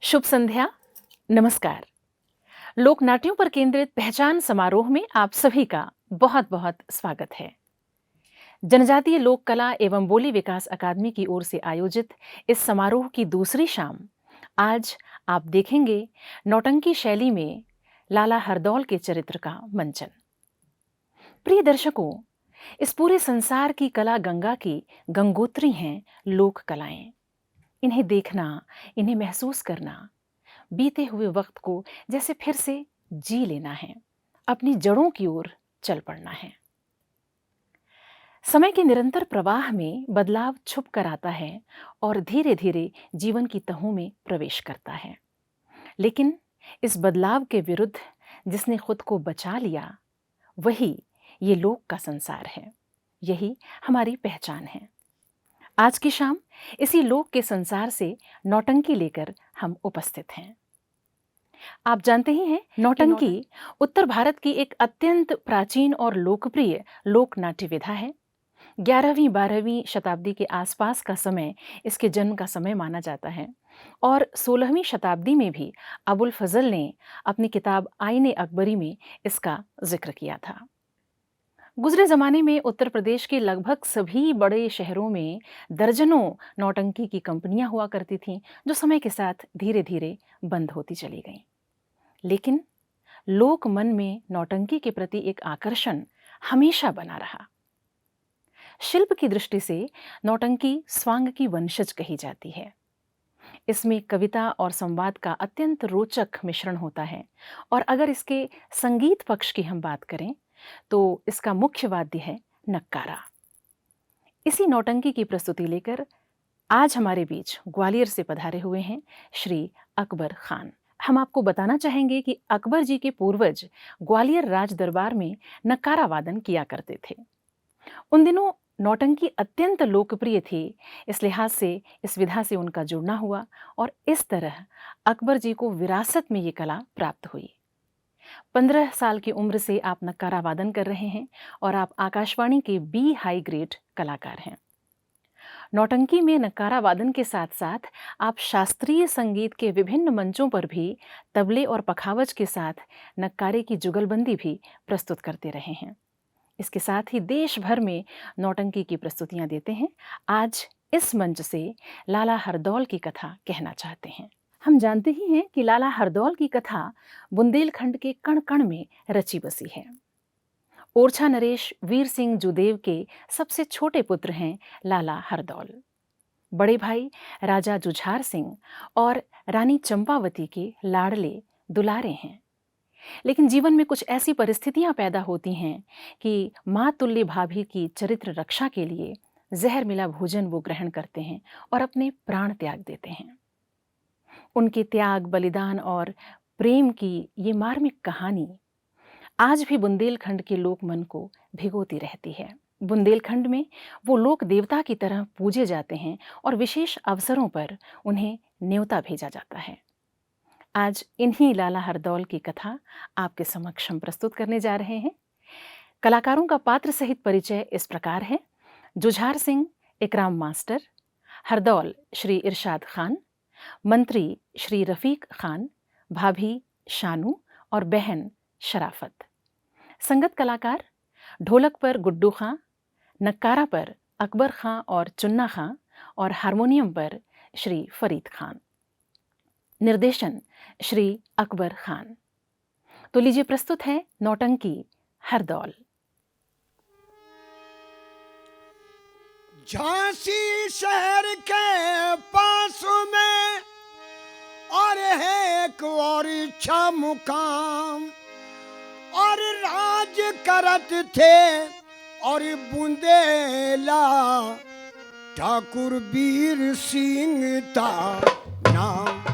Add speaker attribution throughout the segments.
Speaker 1: शुभ संध्या, नमस्कार। लोक नाट्यों पर केंद्रित पहचान समारोह में आप सभी का बहुत बहुत स्वागत है। जनजातीय लोक कला एवं बोली विकास अकादमी की ओर से आयोजित इस समारोह की दूसरी शाम आज आप देखेंगे नौटंकी शैली में लाला हरदौल के चरित्र का मंचन। प्रिय दर्शकों, इस पूरे संसार की कला गंगा की गंगोत्री हैं लोक कलाएं। इन्हें देखना, इन्हें महसूस करना, बीते हुए वक्त को जैसे फिर से जी लेना है, अपनी जड़ों की ओर चल पड़ना है। समय के निरंतर प्रवाह में बदलाव छुप कर आता है और धीरे धीरे जीवन की तहों में प्रवेश करता है। लेकिन इस बदलाव के विरुद्ध जिसने खुद को बचा लिया, वही ये लोक का संसार है, यही हमारी पहचान है। आज की शाम इसी लोक के संसार से नौटंकी लेकर हम उपस्थित हैं। आप जानते ही हैं, नौटंकी उत्तर भारत की एक अत्यंत प्राचीन और लोकप्रिय लोक नाट्य विधा है। 11वीं 12वीं शताब्दी के आसपास का समय इसके जन्म का समय माना जाता है और 16वीं शताब्दी में भी अबुल फजल ने अपनी किताब आईने अकबरी में इसका जिक्र किया था। गुजरे जमाने में उत्तर प्रदेश के लगभग सभी बड़े शहरों में दर्जनों नौटंकी की कंपनियां हुआ करती थीं, जो समय के साथ धीरे धीरे बंद होती चली गईं। लेकिन लोक मन में नौटंकी के प्रति एक आकर्षण हमेशा बना रहा। शिल्प की दृष्टि से नौटंकी स्वांग की वंशज कही जाती है। इसमें कविता और संवाद का अत्यंत रोचक मिश्रण होता है और अगर इसके संगीत पक्ष की हम बात करें तो इसका मुख्य वाद्य है नक्कारा। इसी नौटंकी की प्रस्तुति लेकर आज हमारे बीच ग्वालियर से पधारे हुए हैं श्री अकबर खान। हम आपको बताना चाहेंगे कि अकबर जी के पूर्वज ग्वालियर राज दरबार में नक्कारा वादन किया करते थे। उन दिनों नौटंकी अत्यंत लोकप्रिय थी, इस लिहाज से इस विधा से उनका जुड़ना हुआ और इस तरह अकबर जी को विरासत में ये कला प्राप्त हुई। 15 साल की उम्र से आप नक्कारा वादन कर रहे हैं और आप आकाशवाणी के बी हाई ग्रेड कलाकार हैं। नौटंकी में नक्कारा वादन के साथ साथ आप शास्त्रीय संगीत के विभिन्न मंचों पर भी तबले और पखावज के साथ नक्कारे की जुगलबंदी भी प्रस्तुत करते रहे हैं। इसके साथ ही देश भर में नौटंकी की प्रस्तुतियां देते हैं। आज इस मंच से लाला हरदौल की कथा कहना चाहते हैं। हम जानते ही हैं कि लाला हरदौल की कथा बुंदेलखंड के कण कण में रची बसी है। ओरछा नरेश वीर सिंह जुदेव के सबसे छोटे पुत्र हैं लाला हरदौल। बड़े भाई राजा जुझार सिंह और रानी चंपावती के लाडले दुलारे हैं। लेकिन जीवन में कुछ ऐसी परिस्थितियां पैदा होती हैं कि माँ तुल्य भाभी की चरित्र रक्षा के लिए जहर मिला भोजन वो ग्रहण करते हैं और अपने प्राण त्याग देते हैं। उनके त्याग, बलिदान और प्रेम की ये मार्मिक कहानी आज भी बुंदेलखंड के लोक मन को भिगोती रहती है। बुंदेलखंड में वो लोक देवता की तरह पूजे जाते हैं और विशेष अवसरों पर उन्हें न्योता भेजा जाता है। आज इन्हीं लाला हरदौल की कथा आपके समक्ष हम प्रस्तुत करने जा रहे हैं। कलाकारों का पात्र सहित परिचय इस प्रकार है। जुझार सिंह इकराम मास्टर, हरदौल श्री इरशाद खान, मंत्री श्री रफीक खान, भाभी शानू और बहन शराफत। संगत कलाकार ढोलक पर गुड्डू खां, नक्कारा पर अकबर खां और चुन्ना खां और हारमोनियम पर श्री फरीद खान। निर्देशन श्री अकबर खान। तो लीजिए प्रस्तुत है नौटंकी हरदौल।
Speaker 2: झांसी शहर के पास में और है एक और इच्छा मुकाम और राज करत थे और बुंदेला ठाकुर वीर सिंह था नाम।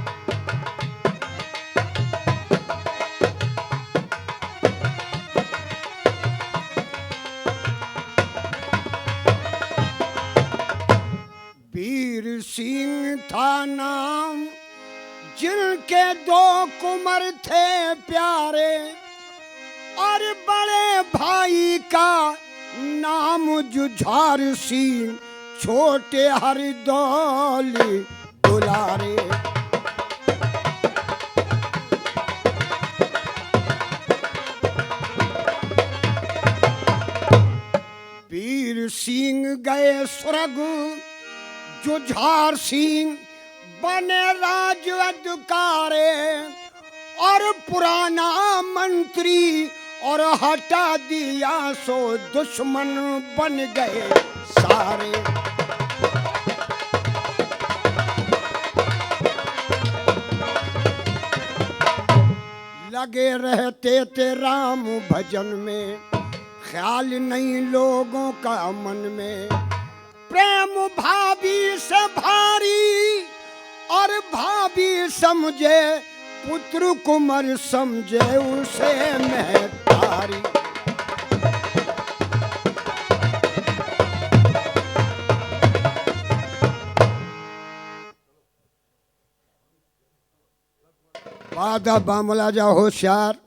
Speaker 2: वीर सिंह था नाम, जिनके 2 कुंवर थे प्यारे और बड़े भाई का नाम जुझार सिंह, छोटे हरदौल दुलारे। गए स्वर्ग जुझार सिंह बने राज अधिकारे और पुराना मंत्री और हटा दिया सो दुश्मन बन गए सारे। लगे रहते थे राम भजन में, ख्याल नहीं लोगों का मन में, प्रेम भाभी से भारी और भाभी समझे पुत्र कुमार समझे उसे महतारी। बाधा बामला जा होशियार,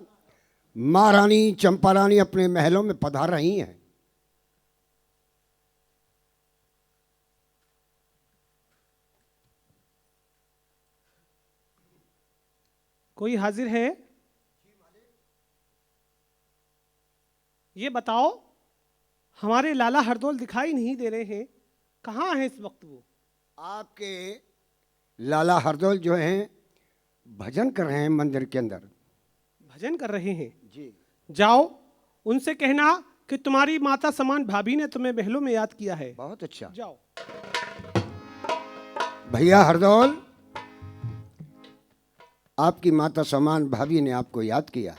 Speaker 2: महारानी चंपारानी अपने महलों में पधार रही हैं।
Speaker 3: कोई हाजिर है? ये बताओ, हमारे लाला हरदौल दिखाई नहीं दे रहे हैं, कहाँ हैं इस वक्त वो?
Speaker 2: आपके लाला हरदौल जो हैं भजन कर रहे हैं मंदिर के अंदर।
Speaker 3: भजन कर रहे हैं?
Speaker 2: जी।
Speaker 3: जाओ उनसे कहना कि तुम्हारी माता समान भाभी ने तुम्हें महलों में याद किया है।
Speaker 2: बहुत अच्छा।
Speaker 3: जाओ।
Speaker 2: भैया हरदौल, आपकी माता समान भाभी ने आपको याद किया।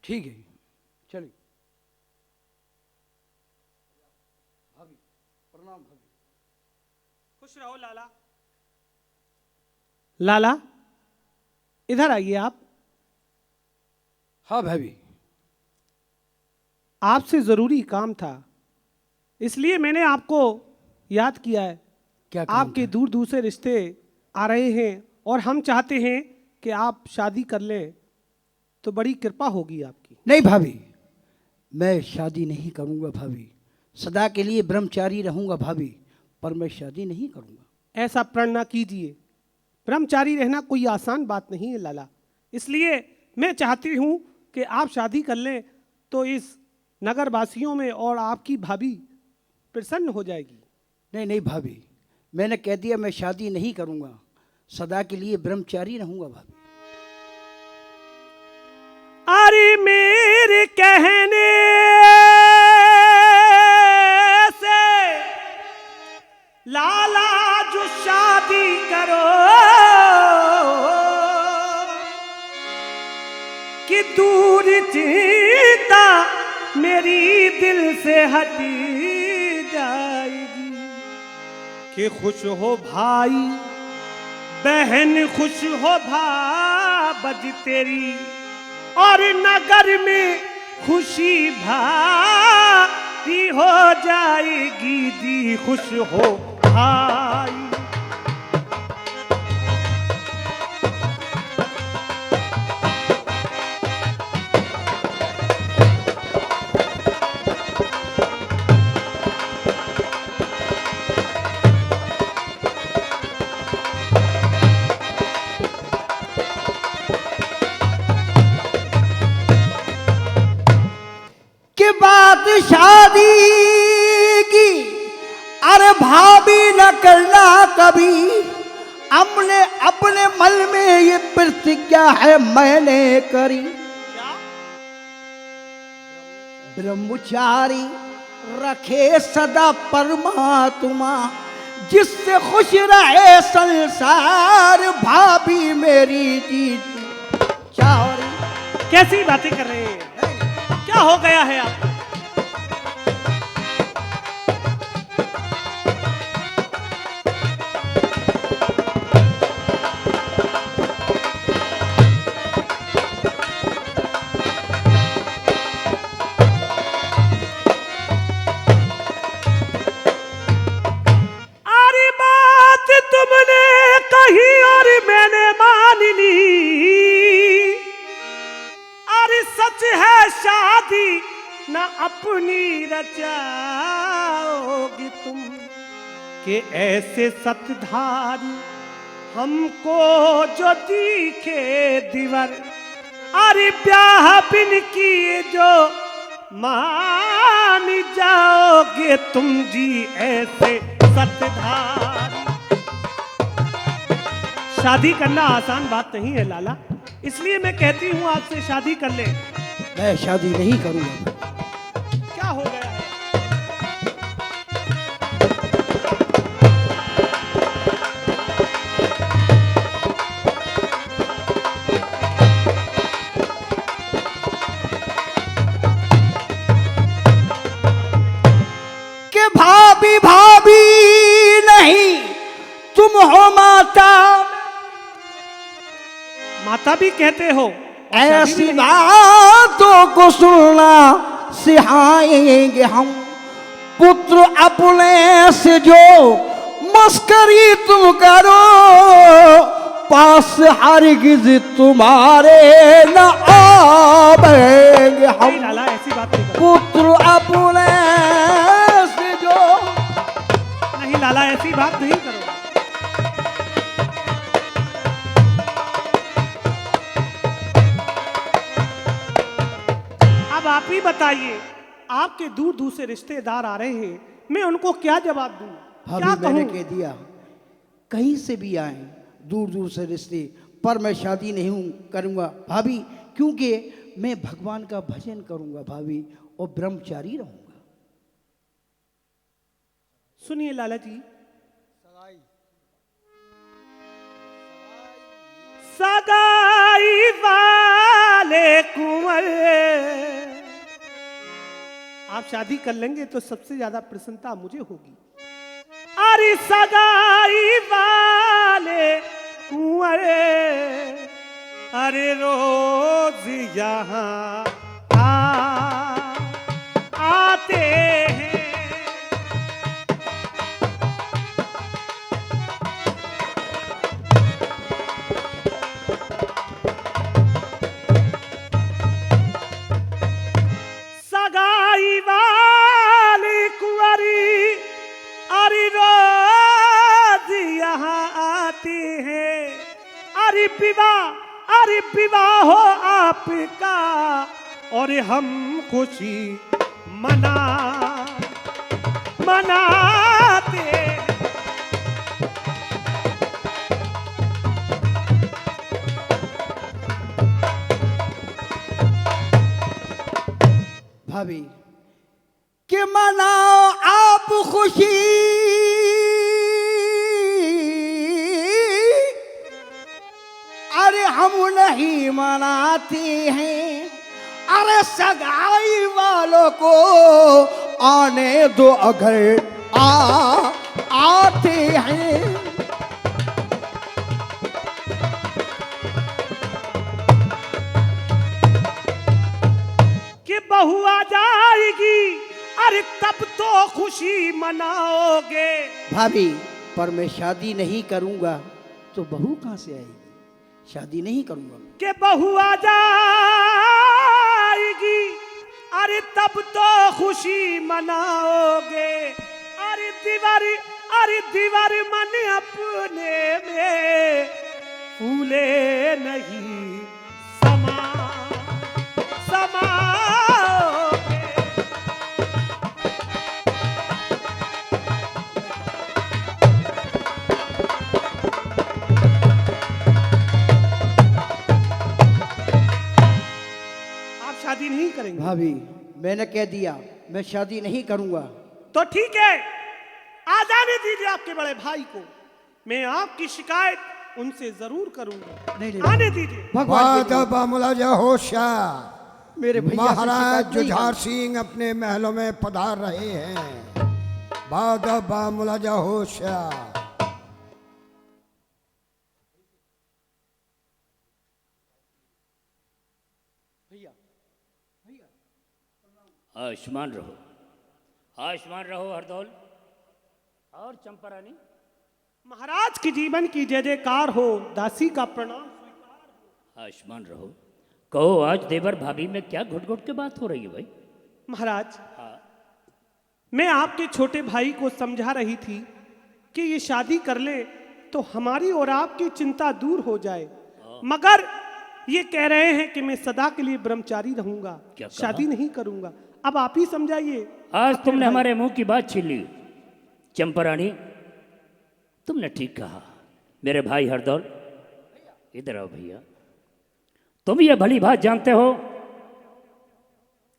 Speaker 4: ठीक है, चलिए। भाभी प्रणाम। भाभी
Speaker 3: खुश रहो लाला। लाला इधर आइए आप।
Speaker 4: हाँ भाभी।
Speaker 3: आपसे जरूरी काम था, इसलिए मैंने आपको याद किया है।
Speaker 4: क्या काम
Speaker 3: आपके
Speaker 4: था?
Speaker 3: दूर दूर से रिश्ते आ रहे हैं और हम चाहते हैं कि आप शादी कर लें, तो बड़ी कृपा होगी आपकी।
Speaker 4: नहीं भाभी, मैं शादी नहीं करूंगा भाभी, सदा के लिए ब्रह्मचारी रहूंगा भाभी, पर मैं शादी नहीं करूंगा।
Speaker 3: ऐसा प्रण ना कीजिए, ब्रह्मचारी रहना कोई आसान बात नहीं है लाला। इसलिए मैं चाहती हूँ कि आप शादी कर लें, तो इस नगर वासियों में और आपकी भाभी प्रसन्न हो जाएगी।
Speaker 4: नहीं नहीं भाभी, मैंने कह दिया मैं शादी नहीं करूंगा, सदा के लिए ब्रह्मचारी रहूंगा भाभी।
Speaker 3: अरे मेरे कहने से लाला जो शादी करो कि दूर चिंता मेरी दिल से हटी जाएगी। कि खुश हो भाई बहन, खुश हो भाबज तेरी, और नगर में खुशी भारी हो जाएगी। जी खुश हो भाई।
Speaker 4: बात शादी की अरे भाभी न करना कभी, हमने अपने मन में ये प्रतिज्ञा है मैंने करी। ब्रह्मचारी रखे सदा परमात्मा, जिससे खुश रहे संसार, भाभी मेरी जीत चारी।
Speaker 3: कैसी बातें कर रहे हैं? क्या हो गया है आपको? अरे बात तुमने कही और मैंने मान ली। अरे सच है शादी ना अपनी रचाओगी तुम, के ऐसे सतधारी हमको जो दिखे दिवर। अरे ब्याह बिन किए जो मान मान जाओगे तुम जी ऐसे सतधारी। शादी करना आसान बात नहीं है लाला, इसलिए मैं कहती हूँ आपसे शादी कर ले।
Speaker 4: मैं शादी नहीं करूंगा।
Speaker 3: क्या हो गया है?
Speaker 4: कि भाभी भाभी नहीं तुम हो माता,
Speaker 3: माता भी कहते हो,
Speaker 4: ऐसी बातों को सुनना सिखाएंगे हम। पुत्र अपने से जो मस्करी तुम करो, पास हरगिज तुम्हारे न आवेंगे हम।
Speaker 3: नहीं लाला, ऐसी बात नहीं करो।
Speaker 4: पुत्र अपने से जो,
Speaker 3: नहीं लाला, ऐसी बात नहीं करो। अब आप ही बताइए, आपके दूर दूर से रिश्तेदार आ रहे हैं, मैं उनको क्या जवाब दूं? क्या
Speaker 4: भाभी मैंने
Speaker 3: कहूं?
Speaker 4: कह दिया कहीं से भी आए दूर दूर से रिश्ते, पर मैं शादी नहीं करूंगा भाभी, क्योंकि मैं भगवान का भजन करूंगा भाभी और ब्रह्मचारी रहूंगा।
Speaker 3: सुनिए लाला जी, सगाई वाले कुंवर, आप शादी कर लेंगे तो सबसे ज्यादा प्रसन्नता मुझे होगी। अरे सगाई वाले कुंवर, अरे रोज यहाँ आते हैं। सगाई वाली कुंवरी अरे रोज यहाँ आती है। अरे विवाह हो आपका और हम खुशी मनाते।
Speaker 4: भाभी कि मनाओ आप खुशी, अरे हम नहीं मनाते हैं। अरे सगाई वालों को आने दो अगर आते हैं।
Speaker 3: कि बहू आ जाएगी अरे तब तो खुशी मनाओगे।
Speaker 4: भाभी पर मैं शादी नहीं करूंगा तो बहू कहां से आएगी? शादी नहीं करूंगा।
Speaker 3: कि बहू आ जाएगी अरे तब तो खुशी मनाओगे। अरे दीवार मन अपने में फूले नहीं समाओगे। आप शादी नहीं करेंगे?
Speaker 4: भाभी मैंने कह दिया मैं शादी नहीं करूंगा।
Speaker 3: तो ठीक है, आ जाने दीजिए आपके बड़े भाई को, मैं आपकी शिकायत उनसे जरूर करूंगा।
Speaker 4: नहीं,
Speaker 3: आने दीजिए।
Speaker 4: भगवान के लिए।
Speaker 2: बादबा मुलाजा होशियार,
Speaker 4: मेरे भैया से
Speaker 2: महाराज
Speaker 4: शिकायत नहीं
Speaker 2: जुझार सिंह अपने महलों में पधार रहे हैं। बादबा मुलाजा होशियार।
Speaker 5: आयुष्मान रहो, आयुष्मान रहो हरदौल और चंपा रानी।
Speaker 3: महाराज की जीवन की जय जयकार हो, दासी का प्रणाम।
Speaker 5: आयुष्मान रहो। कहो आज देवर भाभी में क्या घुट घुट के बात हो रही है भाई?
Speaker 3: महाराज
Speaker 5: हाँ,
Speaker 3: मैं आपके छोटे भाई को समझा रही थी कि ये शादी कर ले तो हमारी और आपकी चिंता दूर हो जाए, मगर ये कह रहे हैं कि मैं सदा के लिए ब्रह्मचारी रहूंगा,
Speaker 5: क्या कहा?
Speaker 3: शादी नहीं करूंगा। अब आप ही समझाइए
Speaker 5: आज तुमने हमारे मुंह की बात छीन ली। चंपारानी, तुमने ठीक कहा। मेरे भाई हरदौल, इधर आओ भैया। तुम ये भली बात जानते हो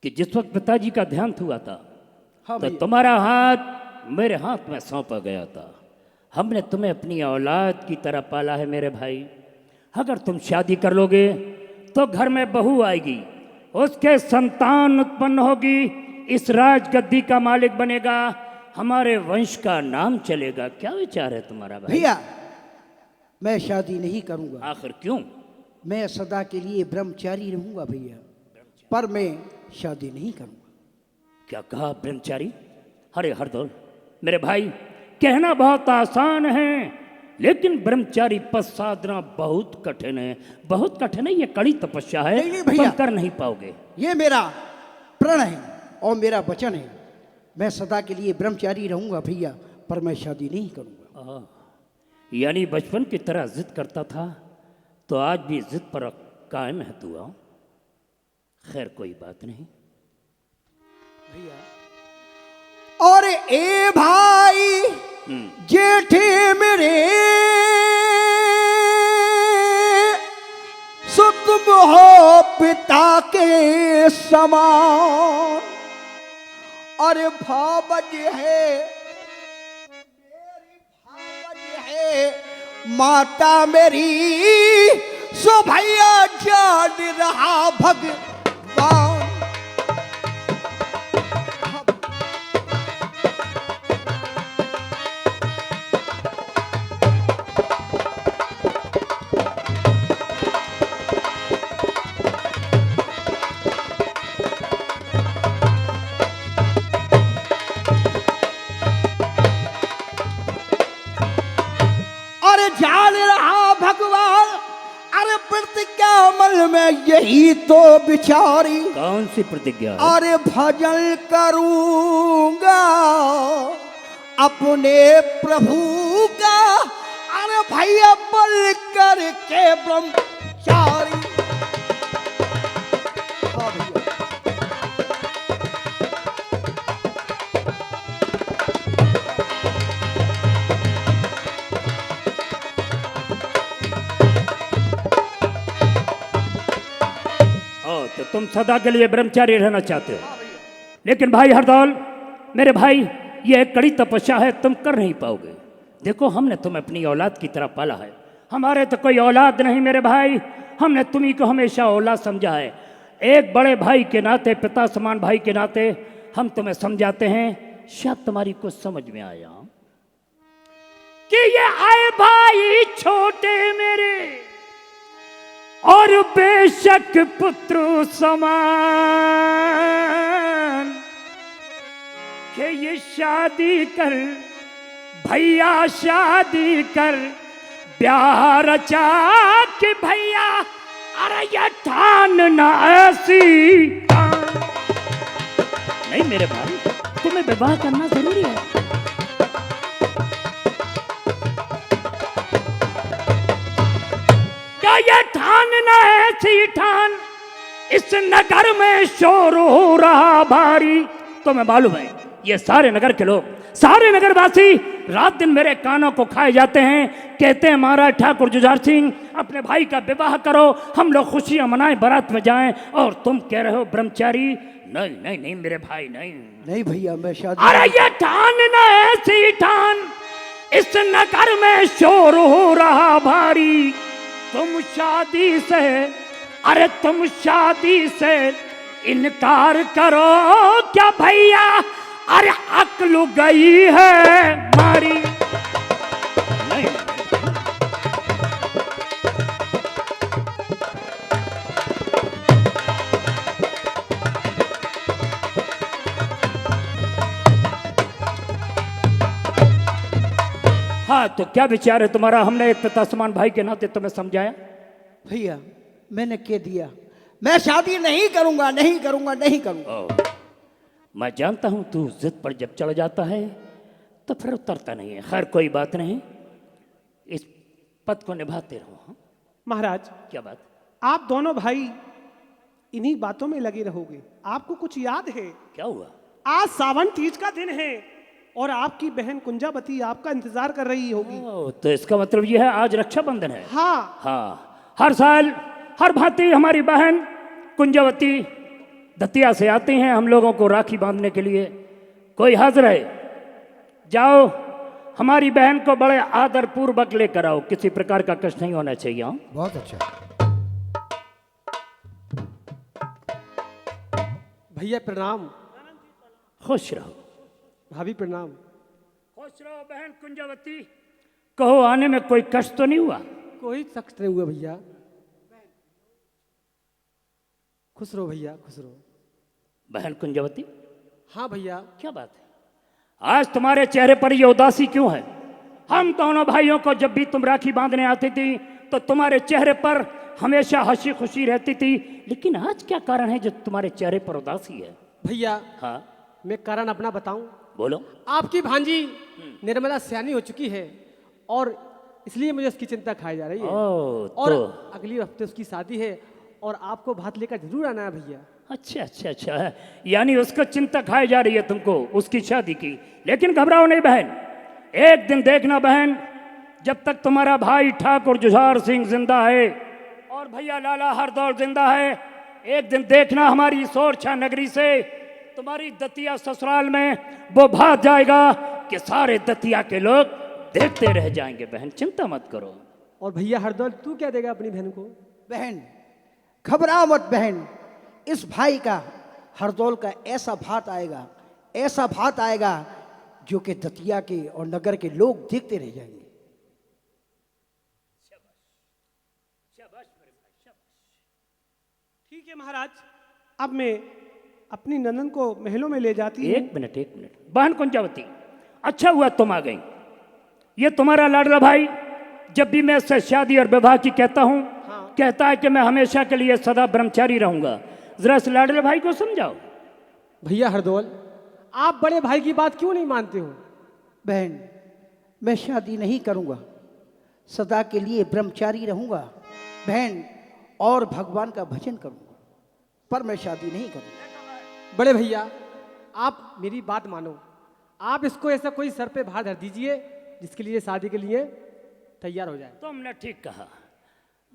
Speaker 5: कि जिस वक्त पिताजी का देहांत हुआ था
Speaker 4: हाँ
Speaker 5: तो
Speaker 4: भैया।
Speaker 5: तुम्हारा हाथ मेरे हाथ में सौंपा गया था। हमने तुम्हें अपनी औलाद की तरह पाला है मेरे भाई। अगर तुम शादी कर लोगे तो घर में बहू आएगी, उसके संतान उत्पन्न होगी, इस राजगद्दी का मालिक बनेगा, हमारे वंश का नाम चलेगा। क्या विचार है तुम्हारा भाई?
Speaker 4: भैया मैं शादी नहीं करूंगा,
Speaker 5: आखिर क्यों?
Speaker 4: मैं सदा के लिए ब्रह्मचारी रहूंगा भैया, पर मैं शादी नहीं करूंगा।
Speaker 5: क्या कहा ब्रह्मचारी? अरे हरदौल मेरे भाई, कहना बहुत आसान है, लेकिन ब्रह्मचारी पद साधना बहुत कठिन है। बहुत कठिन है, ये कड़ी तपस्या है।
Speaker 4: नहीं भैया।
Speaker 5: तुम कर नहीं पाओगे।
Speaker 4: ये मेरा प्रण है और मेरा वचन है, मैं सदा के लिए ब्रह्मचारी रहूंगा भैया, पर मैं शादी नहीं करूंगा।
Speaker 5: यानी बचपन की तरह जिद करता था तो आज भी जिद पर कायम है तू? खैर कोई बात नहीं।
Speaker 4: और ए भाई जेठे मेरे सो तुम हो पिता के समान, और भावज है मेरी, भावज है माता मेरी, सो भैया जान रहा भगवान। अरे जान रहा भगवान, अरे प्रतिज्ञा अमल में यही तो बिचारी,
Speaker 5: कौन सी प्रतिज्ञा है?
Speaker 4: अरे भजन करूंगा अपने प्रभु का, अरे भैया बल करके ब्रह्मचारी। हाँ भैया।
Speaker 5: तो तुम सदा के लिए ब्रह्मचारी रहना चाहते हो। लेकिन भाई हरदौल मेरे भाई, ये एक कड़ी तपस्या है, तुम कर नहीं पाओगे। देखो हमने तुम्हें अपनी औलाद की तरह पाला है, हमारे तो कोई औलाद नहीं मेरे भाई, हमने तुम्ही को हमेशा औलाद समझा है। एक बड़े भाई के नाते, पिता समान भाई के नाते हम तुम्हें समझाते हैं, शायद तुम्हारी कुछ समझ में आया कि ये आए भाई छोटे मेरे और बेशक पुत्र समान, कि ये शादी कर भैया, शादी कर, ब्याह रचा कि भैया, अरे ये ठान ना ऐसी नहीं मेरे भाई, तुम्हें विवाह करना जरूरी है। क्या ये ठान ना ऐसी ठान, इस नगर में शोर हो रहा भारी। तुम्हें मालूम है ये सारे नगर के लोग, सारे नगरवासी रात दिन मेरे कानों को खाए जाते हैं, कहते हैं महाराज ठाकुर जुझार सिंह अपने भाई का विवाह करो, हम लोग खुशियां मनाएं, बारात में जाएं, और तुम कह रहे हो ब्रह्मचारी। नहीं नहीं नहीं मेरे भाई, नहीं
Speaker 4: नहीं भैया मैं शादी।
Speaker 5: अरे ये ठान ना ऐसी ठान, इस नगर में शोर हो रहा भारी। तुम शादी से, अरे तुम शादी से इनकार करो क्या भैया, अरे अक्ल गई है मारी। नहीं हाँ, तो क्या विचार है तुम्हारा? हमने एक पिता समान भाई के नाते तुम्हें समझाया।
Speaker 4: भैया मैंने कह दिया, मैं शादी नहीं करूंगा, नहीं करूंगा, नहीं करूंगा।
Speaker 5: मैं जानता हूं तू जिद पर जब चढ़ जाता है तो फिर उतरता नहीं है। खैर कोई बात नहीं, इस पद को निभाते रहो। हाँ?
Speaker 3: महाराज,
Speaker 5: क्या बात?
Speaker 3: आप दोनों भाई इन्हीं बातों में लगे रहोगे, आपको कुछ याद है?
Speaker 5: क्या हुआ?
Speaker 3: आज सावन तीज का दिन है और आपकी बहन कुंजावती आपका इंतजार कर रही होगी।
Speaker 5: तो इसका मतलब ये है आज रक्षाबंधन है।
Speaker 3: हाँ
Speaker 5: हाँ, हर साल हर भांति हमारी बहन कुंजावती दतिया से आती हैं हम लोगों को राखी बांधने के लिए। कोई हाजिर है? जाओ हमारी बहन को बड़े आदर पूर्वक लेकर आओ, किसी प्रकार का कष्ट नहीं होना चाहिए। हाँ?
Speaker 2: बहुत अच्छा।
Speaker 3: भैया प्रणाम।
Speaker 5: खुश रहो।
Speaker 3: भाभी प्रणाम।
Speaker 5: खुश रहो बहन कुंजावती। कहो आने में कोई कष्ट तो नहीं हुआ?
Speaker 3: कोई कष्ट नहीं हुआ भैया। खुश रहो भैया, खुश रहो।
Speaker 5: बहन कुंजावती,
Speaker 3: हाँ भैया।
Speaker 5: क्या बात है आज तुम्हारे चेहरे पर ये उदासी क्यों है? हम दोनों भाइयों को जब भी तुम राखी बांधने आती थी तो तुम्हारे चेहरे पर हमेशा हंसी खुशी रहती थी, लेकिन आज क्या कारण है जो तुम्हारे चेहरे पर उदासी है?
Speaker 3: भैया
Speaker 5: हाँ
Speaker 3: मैं कारण अपना बताऊं?
Speaker 5: बोलो।
Speaker 3: आपकी भांजी निर्मला सयानी हो चुकी है और इसलिए मुझे उसकी चिंता खाई जा रही है। और अगले हफ्ते उसकी शादी है और आपको भात लेकर जरूर आना है भैया।
Speaker 5: अच्छा अच्छा अच्छा, यानी उसको चिंता खाई जा रही है तुमको उसकी शादी की। लेकिन घबराओ नहीं बहन, एक दिन देखना बहन, जब तक तुम्हारा भाई ठाकुर जुझार सिंह जिंदा है और भैया लाला हरदौल जिंदा है, एक दिन देखना हमारी सोरछा नगरी से तुम्हारी दतिया ससुराल में वो भाग जाएगा कि सारे दतिया के लोग देखते रह जाएंगे। बहन चिंता मत करो।
Speaker 3: और भैया हरदौल तू क्या देगा अपनी बहन को?
Speaker 4: बहन घबराओ मत बहन, इस भाई का हरदौल का ऐसा भात आएगा, ऐसा भात आएगा जो कि दतिया के और नगर के लोग देखते रह जाएंगे।
Speaker 3: ठीक है महाराज, अब मैं अपनी नंदन को महलों में ले जाती हूँ।
Speaker 5: एक मिनट बहन कुंजावती, अच्छा हुआ तुम आ गई। ये तुम्हारा लाडला भाई जब भी मैं इससे शादी और विवाह की कहता हूँ, कहता है कि मैं हमेशा के लिए सदा ब्रह्मचारी रहूंगा। जरा इस लाडले भाई को समझाओ।
Speaker 3: भैया हरदौल, आप बड़े भाई की बात क्यों नहीं मानते हो?
Speaker 4: बहन मैं शादी नहीं करूंगा, सदा के लिए ब्रह्मचारी रहूंगा बहन, और भगवान का भजन करूंगा, पर मैं शादी नहीं करूंगा।
Speaker 3: बड़े भैया आप मेरी बात मानो, आप इसको ऐसा कोई सर पे भार धर दीजिए जिसके लिए शादी के लिए तैयार हो जाए।
Speaker 5: तुमने ठीक कहा,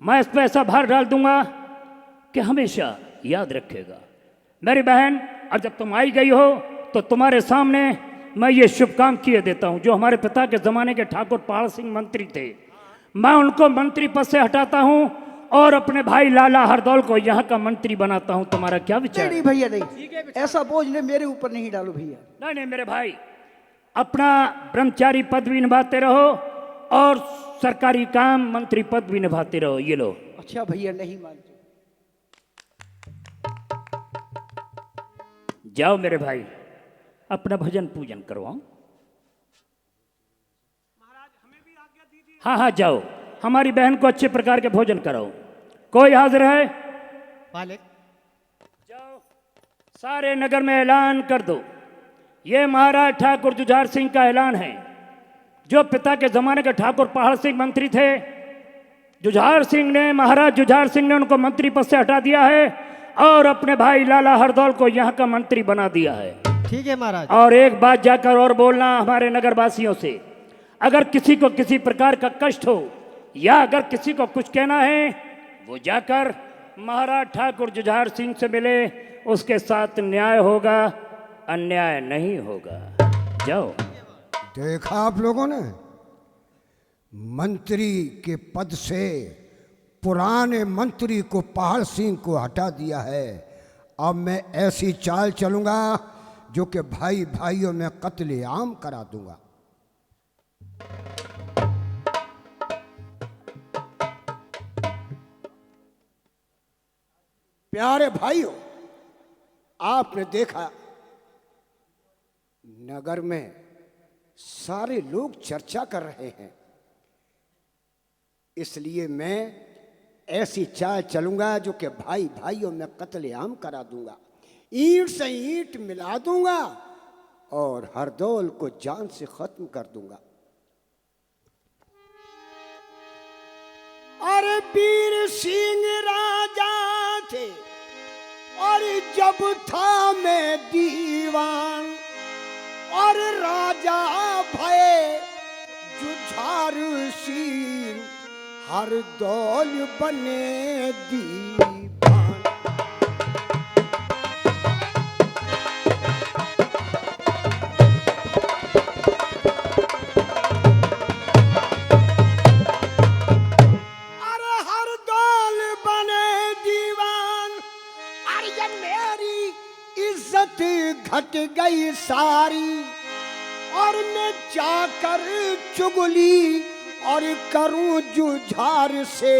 Speaker 5: मैं इस पर ऐसा भार डाल दूंगा कि हमेशा याद रखेगा। मेरी बहन, अब जब तुम आई गई हो तो तुम्हारे सामने मैं ये शुभ काम किए देता हूँ। जो हमारे पिता के ज़माने के ठाकुर पहाड़ सिंह मंत्री थे, मैं उनको मंत्री पद से हटाता हूँ और अपने भाई लाला हरदौल को यहाँ का मंत्री बनाता हूँ। तुम्हारा क्या विचार?
Speaker 4: नहीं भैया नहीं, ऐसा बोझ ने मेरे ऊपर नहीं डालो भैया।
Speaker 5: नहीं मेरे भाई, अपना ब्रह्मचारी पद भी निभाते रहो और सरकारी काम मंत्री पद भी निभाते रहो। ये लो।
Speaker 4: अच्छा भैया नहीं मानते।
Speaker 5: जाओ मेरे भाई, अपना भजन पूजन करवाओ। हाँ जाओ, हमारी बहन को अच्छे प्रकार के भोजन कराओ। कोई हाजिर है?
Speaker 3: मालिक।
Speaker 5: जाओ सारे नगर में ऐलान कर दो, ये महाराज ठाकुर जुझार सिंह का ऐलान है। जो पिता के जमाने के ठाकुर पहाड़ सिंह मंत्री थे, जुझार सिंह ने, महाराज जुझार सिंह ने उनको मंत्री पद से हटा दिया है और अपने भाई लाला हरदौल को यहाँ का मंत्री बना दिया है।
Speaker 3: ठीक है महाराज।
Speaker 5: और एक बात जाकर और बोलना हमारे नगरवासियों से, अगर किसी को किसी प्रकार का कष्ट हो या अगर किसी को कुछ कहना है, वो जाकर महाराज ठाकुर जुझार सिंह से मिले, उसके साथ न्याय होगा, अन्याय नहीं होगा। जाओ।
Speaker 2: देखा आप लोगों ने, मंत्री के पद से पुराने मंत्री को पहाड़ सिंह को हटा दिया है। अब मैं ऐसी चाल चलूंगा जो कि भाई भाइयों में कत्लेआम करा दूंगा। प्यारे भाइयों, आपने देखा नगर में सारे लोग चर्चा कर रहे हैं, इसलिए मैं ऐसी चाल चलूंगा जो कि भाई भाइयों में कत्लेआम करा दूंगा, ईंट से ईंट मिला दूंगा और हरदौल को जान से खत्म कर दूंगा। अरे वीर सिंह राजा थे और जब था मैं दीवान, राजा भय जुझार शीर हर दौल बने दीवान। अरे हर दौल बने दीवान, अरे ये मेरी इज्जत घट गई सारी, और मैं जाकर चुगली और करूं जुझार से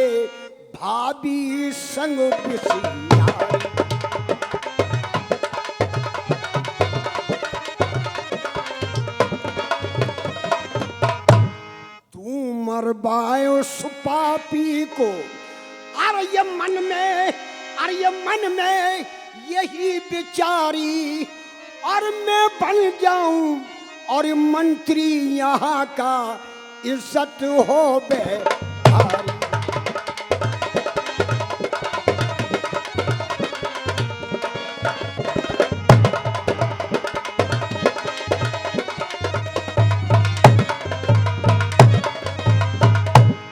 Speaker 2: भाभी संग बिसियारी। तू मरवायो सुपापी को, अरे ये मन में, अरे ये मन में यही बिचारी, और मैं बन जाऊं और मंत्री यहाँ का इज्जत हो बेहारी।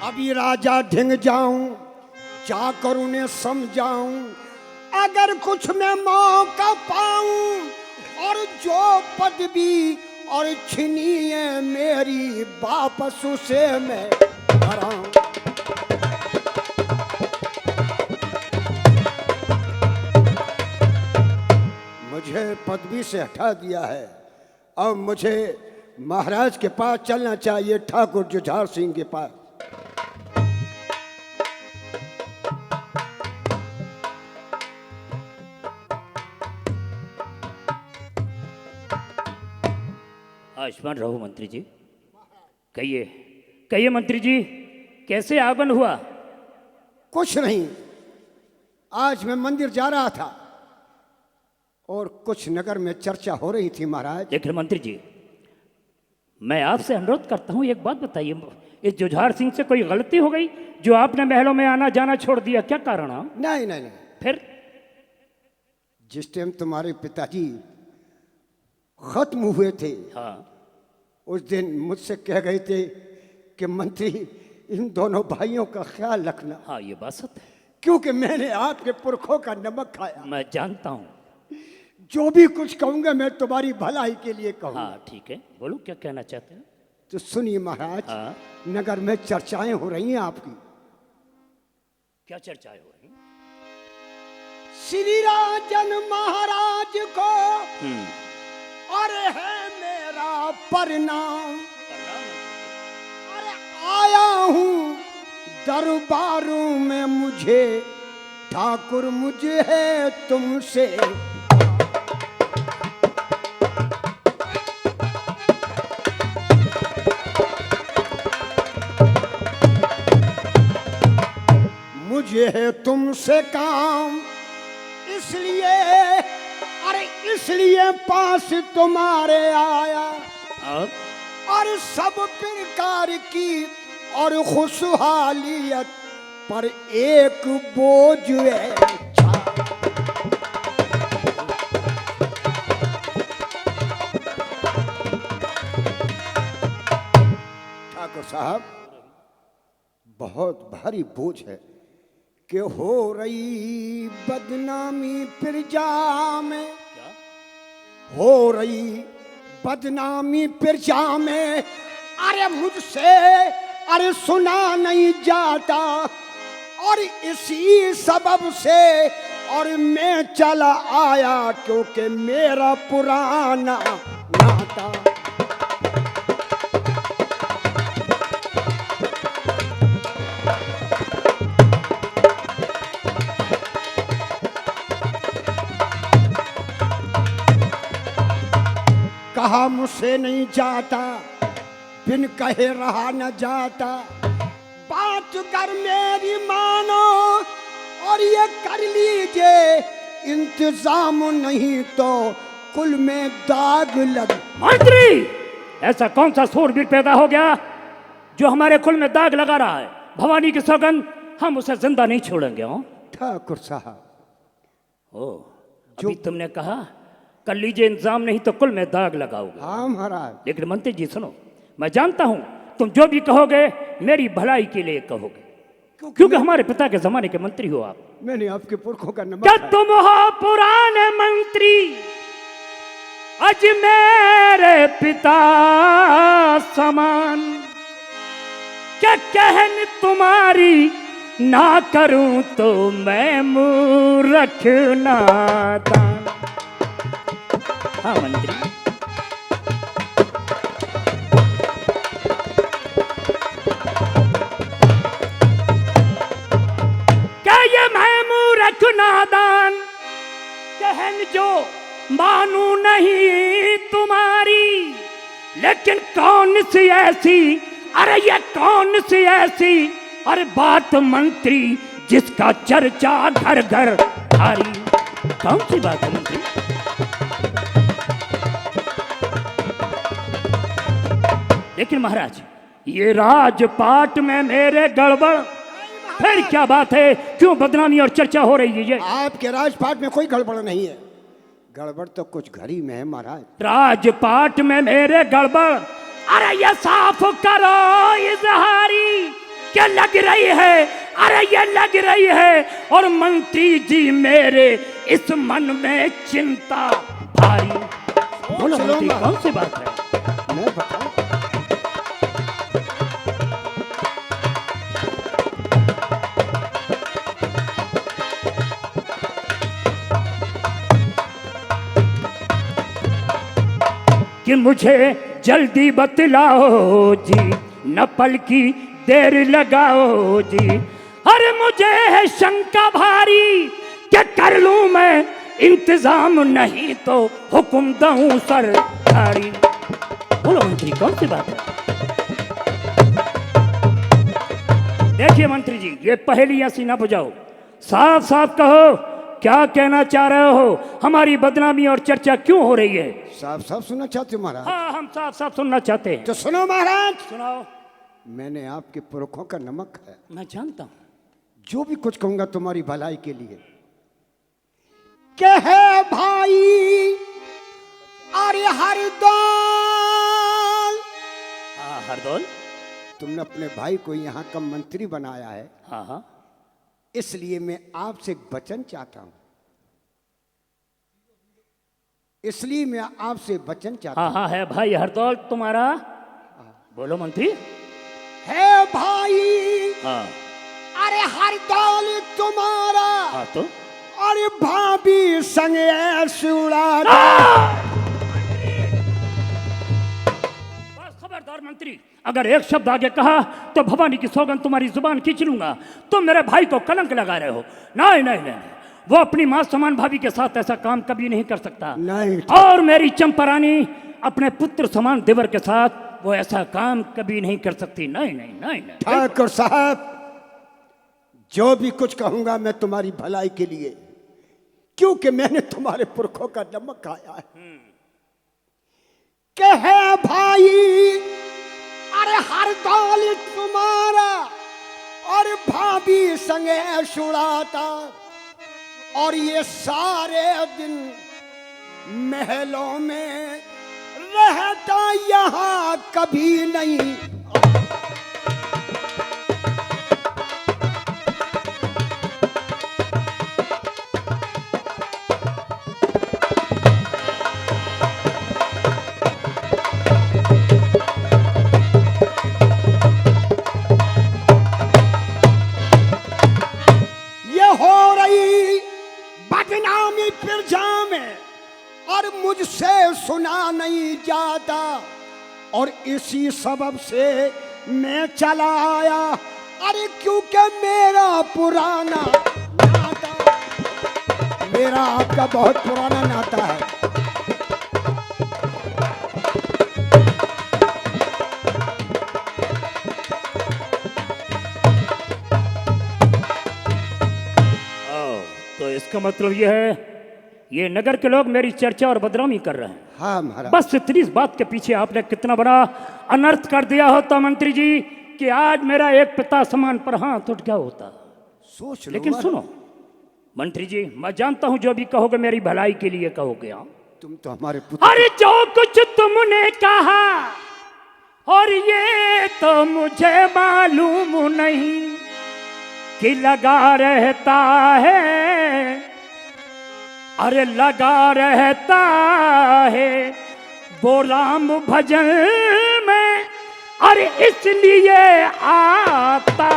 Speaker 2: अभी राजा ढिंग जाऊं, जाकर उन्हें समझाऊं, अगर कुछ मैं मौका पाऊं, और जो पदवी और छिनी है मेरी वापस उसे मैं कराऊं। मुझे पदवी से हटा दिया है, अब मुझे महाराज के पास चलना चाहिए, ठाकुर जुझार सिंह के पास।
Speaker 5: आयुष्मान रहो मंत्री जी। कहिए कहिए मंत्री जी, कैसे आगमन हुआ?
Speaker 2: कुछ नहीं, आज मैं मंदिर जा रहा था और कुछ नगर में चर्चा हो रही थी महाराज।
Speaker 5: देखिए मंत्री जी, मैं आपसे अनुरोध करता हूँ, एक बात बताइए, इस जुझार सिंह से कोई गलती हो गई जो आपने महलों में आना जाना छोड़ दिया? क्या कारण है?
Speaker 2: नहीं नहीं नहीं,
Speaker 5: फिर
Speaker 2: जिस टाइम तुम्हारे पिताजी खत्म हुए थे,
Speaker 5: हाँ,
Speaker 2: उस दिन मुझसे कह गए थे कि मंत्री इन दोनों भाइयों का ख्याल रखना।
Speaker 5: हाँ, ये बात सत्य है।
Speaker 2: क्योंकि मैंने आपके पुरखों का नमक खाया।
Speaker 5: मैं जानता हूँ।
Speaker 2: जो भी कुछ कहूंगा मैं तुम्हारी भलाई के लिए कहूंगा।
Speaker 5: हाँ ठीक है, बोलो क्या कहना चाहते हैं?
Speaker 2: तो सुनिए महाराज,
Speaker 5: हाँ।
Speaker 2: नगर में चर्चाएं हो रही हैं आपकी।
Speaker 5: क्या चर्चाएं हो रही?
Speaker 2: श्री राजन महाराज को और है मेरा प्रणाम, अरे आया हूँ दरबारों में, मुझे ठाकुर मुझे है तुमसे। मुझे है तुमसे काम, इसलिए अरे इसलिए पास तुम्हारे आया, और सब प्रकार की और खुशहालियत पर एक बोझ है ठाकुर साहब, बहुत भारी बोझ है कि हो रही बदनामी प्रजा में, हो रही बदनामी प्रजा में, अरे मुझसे अरे सुना नहीं जाता, और इसी सबब से और मैं चला आया, क्योंकि मेरा पुराना नाता। कहा मुझसे नहीं जाता, बिन कहे रहा न जाता, बात कर मेरी मानो और ये कर लीजिए इंतजाम, नहीं तो कुल में दाग लग।
Speaker 5: मंत्री, ऐसा कौन सा सूरवीर पैदा हो गया जो हमारे कुल में दाग लगा रहा है? भवानी की सौगंध, हम उसे जिंदा नहीं छोड़ेंगे। हो
Speaker 2: ठाकुर साहब,
Speaker 5: अभी तुमने कहा कर लीजिए इंतजाम, नहीं तो कुल में दाग लगाओगे।
Speaker 2: हाँ महाराज।
Speaker 5: लेकिन मंत्री जी सुनो, मैं जानता हूं तुम जो भी कहोगे मेरी भलाई के लिए कहोगे, क्योंकि हमारे पिता के जमाने के मंत्री हो आप।
Speaker 2: मैंने आपके पुरखों का नमक
Speaker 5: क्या
Speaker 2: खाया।
Speaker 5: तुम हो पुराने मंत्री, अज मेरे पिता समान, क्या कहन तुम्हारी ना करूं तो मैं मूर्ख नादान। हाँ मंत्री, क्या ये मैं मूर्ख नादान कहन जो मानू नहीं तुम्हारी, लेकिन कौन सी ऐसी, अरे ये कौन सी ऐसी, अरे बात मंत्री जिसका चर्चा घर घर भारी। कौन सी बात है मंत्री? लेकिन महाराज ये राजपाट में मेरे गड़बड़, फिर क्या बात है, क्यों बदनामी और चर्चा हो रही है? ये
Speaker 2: आपके राजपाट में कोई गड़बड़ नहीं है। गड़बड़ तो कुछ घर ही में है महाराज।
Speaker 5: राजपाट में मेरे गड़बड़, अरे ये साफ करो इजहारी, क्या लग रही है, अरे ये लग रही है, और मंत्री जी मेरे इस मन में चिंता भारी। बोलो
Speaker 2: चलो
Speaker 5: मंत्री,
Speaker 2: माँ।
Speaker 5: कौन सी बात है?
Speaker 2: मैं बताऊं?
Speaker 5: कि मुझे जल्दी बतलाओ जी, न पल की देर लगाओ जी, अरे मुझे है शंका भारी, क्या कर लूं मैं इंतजाम, नहीं तो हुक्म दूं सरकारी। बोलो मंत्री, कौन सी बात है? देखिए मंत्री जी, ये पहेली ऐसी ना बुझाओ, साफ साफ कहो क्या कहना चाह रहे हो, हमारी बदनामी और चर्चा क्यों हो रही है?
Speaker 2: साफ साफ सुनना चाहते हो महाराज?
Speaker 5: हाँ, हम साफ साफ सुनना चाहते हैं।
Speaker 2: तो सुनो महाराज,
Speaker 5: सुनाओ।
Speaker 2: मैंने आपके पुरखों का नमक खाया।
Speaker 5: मैं जानता हूँ।
Speaker 2: जो भी कुछ कहूंगा तुम्हारी भलाई के लिए। कहे भाई अरे हरदौल,
Speaker 5: हाँ हरदौल,
Speaker 2: तुमने अपने भाई को यहाँ का मंत्री बनाया है,
Speaker 5: हाँ हाँ,
Speaker 2: इसलिए मैं आपसे एक वचन चाहता हूं। इसलिए मैं आपसे वचन चाहता
Speaker 5: हाँ हाँ है भाई हरदौल तुम्हारा। बोलो मंत्री।
Speaker 2: है भाई
Speaker 5: हाँ
Speaker 2: अरे हरदौल तुम्हारा,
Speaker 5: हाँ तो
Speaker 2: अरे भाभी संग ऐसे उड़ा।
Speaker 5: बस खबरदार मंत्री, अगर एक शब्द आगे कहा तो भवानी की सौगंध तुम्हारी जुबान खींच लूंगा। तुम मेरे भाई को कलंक लगा रहे हो। नहीं नहीं नहीं, वो अपनी मां समान भाभी के साथ ऐसा काम कभी नहीं कर सकता।
Speaker 2: नहीं।
Speaker 5: और मेरी चंपा रानी अपने पुत्र समान देवर के साथ वो ऐसा काम कभी नहीं कर सकती। नहीं नहीं नहीं नहीं।
Speaker 2: ठाकुर साहब, जो भी कुछ कहूंगा मैं तुम्हारी भलाई के लिए, क्योंकि मैंने तुम्हारे पुरखों का नमक खाया है। कहे भाई अरे हरदौल तुम्हारा, और भाभी संगे सुड़ाता, और ये सारे दिन महलों में रहता, यहाँ कभी नहीं। ये हो रही बदनामी प्रजा में, और मुझसे सुना नहीं जाता, और इसी सबब से मैं चला आया। अरे क्योंकि मेरा पुराना नाता, मेरा आपका बहुत पुराना नाता है।
Speaker 5: तो इसका मतलब यह है ये नगर के लोग मेरी चर्चा और बदनामी कर रहे हैं।
Speaker 2: हाँ महाराज।
Speaker 5: बस इतनी इस बात के पीछे आपने कितना बड़ा अनर्थ कर दिया होता मंत्री जी, कि आज मेरा एक पिता समान पर हाथ उठ गया होता।
Speaker 2: सोच लो
Speaker 5: लेकिन
Speaker 2: महाराज।
Speaker 5: सुनो मंत्री जी, मैं जानता हूं जो भी कहोगे मेरी भलाई के लिए कहोगे। हाँ,
Speaker 2: तुम तो हमारे पुत्र
Speaker 5: अरे जो कुछ तुमने कहा और ये तो मुझे मालूम नहीं कि लगा रहता है, अरे लगा रहता है वो राम भजन में, अरे इसलिए आता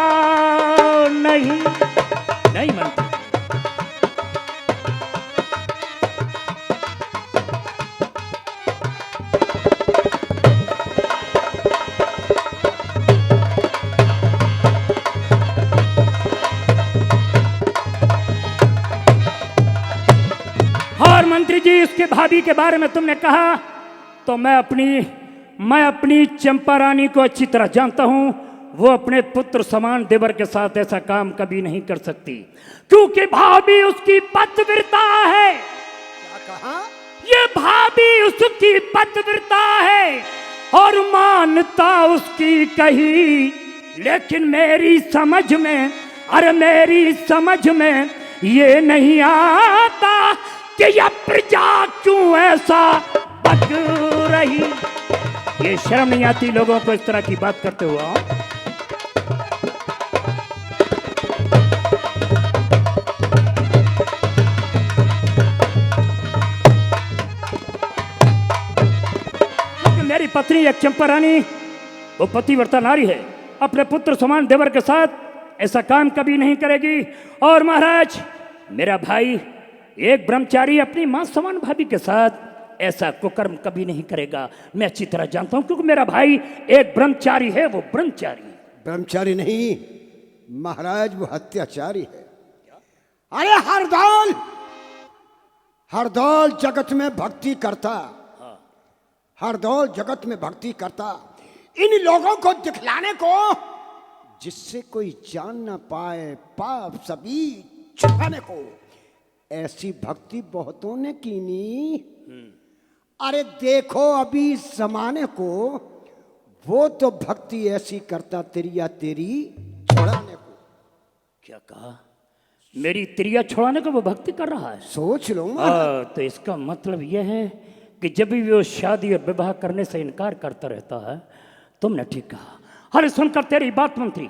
Speaker 5: नहीं नहीं मनती। और मंत्री जी, उसके भाभी के बारे में तुमने कहा तो मैं अपनी चंपा रानी को अच्छी तरह जानता हूं। वो अपने पुत्र समान देवर के साथ ऐसा काम कभी नहीं कर सकती, क्योंकि भाभी उसकी पतिव्रता है।
Speaker 2: क्या कहा?
Speaker 5: ये भाभी उसकी पतिव्रता है और मानता उसकी कही, लेकिन मेरी समझ में, अरे मेरी समझ में ये नहीं आता कि यह प्रजा क्यों ऐसा बक रही। ये शर्म नहीं आती लोगों को इस तरह की बात करते हुआ? मेरी पत्नी एक चंपा रानी, वो पतिव्रता नारी है, अपने पुत्र समान देवर के साथ ऐसा काम कभी नहीं करेगी। और महाराज, मेरा भाई एक ब्रह्मचारी अपनी मां समान भाभी के साथ ऐसा कुकर्म कभी नहीं करेगा। मैं अच्छी तरह जानता हूं, क्योंकि मेरा भाई एक ब्रह्मचारी है। वो ब्रह्मचारी,
Speaker 2: ब्रह्मचारी नहीं महाराज, वो हत्याचारी है। अरे हरदौल, हरदौल जगत में भक्ति करता, हरदौल जगत में भक्ति करता, इन लोगों को दिखलाने को जिससे कोई जान ना पाए, पाप सभी छुपाने को, ऐसी भक्ति बहुतों ने कीनी। अरे देखो अभी जमाने को, वो तो भक्ति ऐसी करता तिरिया तेरी छुड़ाने को।
Speaker 5: क्या कहा? मेरी तिरिया छुड़ाने को वो भक्ति कर रहा है?
Speaker 2: सोच लो।
Speaker 5: तो इसका मतलब यह है कि जब भी वो शादी और विवाह करने से इनकार करता रहता है। तुमने ठीक कहा। अरे सुनकर तेरी बात मंत्री,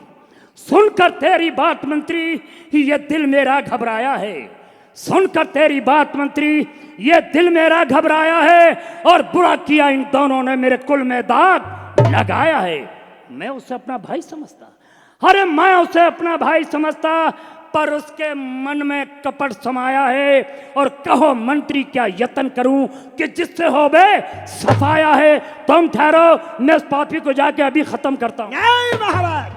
Speaker 5: सुनकर तेरी बात मंत्री, ये दिल मेरा घबराया है। सुनकर तेरी बात मंत्री, ये दिल मेरा घबराया है। और बुरा किया इन दोनों ने, मेरे कुल में दाग लगाया है। मैं उसे अपना भाई समझता, अरे मैं उसे अपना भाई समझता, पर उसके मन में कपट समाया है। और कहो मंत्री, क्या यत्न करूं कि जिससे हो बे सफाया है। तुम ठहरो, मैं उस पापी को जाके अभी खत्म करता हूं।
Speaker 2: नहीं महाराज,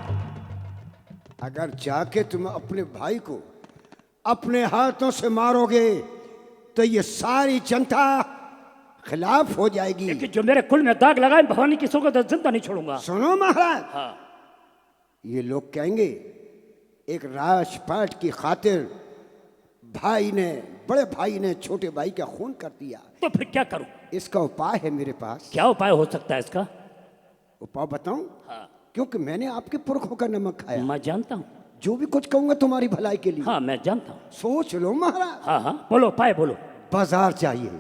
Speaker 2: अगर जाके तुम अपने भाई को अपने हाथों से मारोगे तो ये सारी जनता खिलाफ हो जाएगी।
Speaker 5: लेकिन जो मेरे कुल में दाग लगाए, भवानी किसों को जिंदा नहीं छोड़ूंगा।
Speaker 2: सुनो महाराज,
Speaker 5: हाँ।
Speaker 2: ये लोग कहेंगे एक राजपाट की खातिर भाई ने, बड़े भाई ने छोटे भाई का खून कर दिया।
Speaker 5: तो फिर क्या करूं?
Speaker 2: इसका उपाय है मेरे पास।
Speaker 5: क्या उपाय हो सकता है इसका?
Speaker 2: उपाय बताऊं?
Speaker 5: हाँ।
Speaker 2: क्योंकि मैंने आपके पुरखों का नमक खाया।
Speaker 5: मैं जानता हूं।
Speaker 2: जो भी कुछ कहूंगा तुम्हारी भलाई के लिए।
Speaker 5: हाँ, मैं जानता हूं।
Speaker 2: सोच लो महाराज।
Speaker 5: हाँ हाँ, बोलो उपाय बोलो।
Speaker 2: बाजार चाहिए,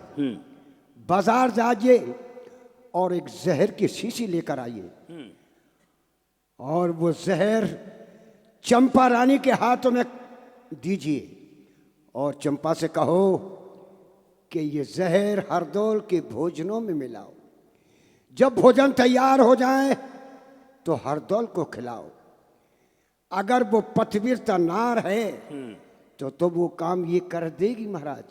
Speaker 2: बाजार जाइए और एक जहर की शीशी लेकर आइए, और वो जहर चंपा रानी के हाथों में दीजिए, और चंपा से कहो कि ये जहर हरदौल के भोजनों में मिलाओ। जब भोजन तैयार हो जाए तो हरदौल को खिलाओ। अगर वो पतिव्रता नार है तो वो काम ये कर देगी महाराज,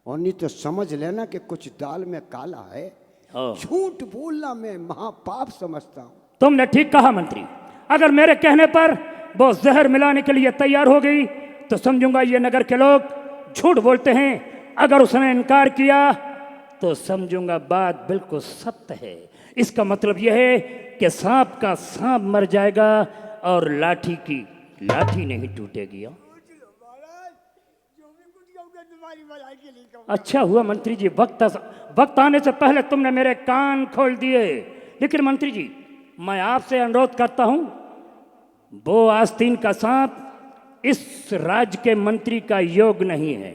Speaker 2: और नहीं तो समझ लेना कि कुछ दाल में काला है। झूठ बोलना मैं महापाप समझता हूँ।
Speaker 5: तुमने ठीक कहा मंत्री। अगर मेरे कहने पर वो जहर मिलाने के लिए तैयार हो गई तो समझूंगा ये नगर के लोग झूठ बोलते हैं। अगर उसने इनकार किया तो समझूंगा बात बिल्कुल सत्य है। इसका मतलब यह है कि सांप का सांप मर जाएगा और लाठी की लाठी नहीं टूटेगी। अच्छा हुआ मंत्री जी, वक्त आने से पहले तुमने मेरे कान खोल दिए। लेकिन मंत्री जी, मैं आपसे अनुरोध करता हूं, वो आस्तीन का सांप इस राज्य के मंत्री का योग नहीं है।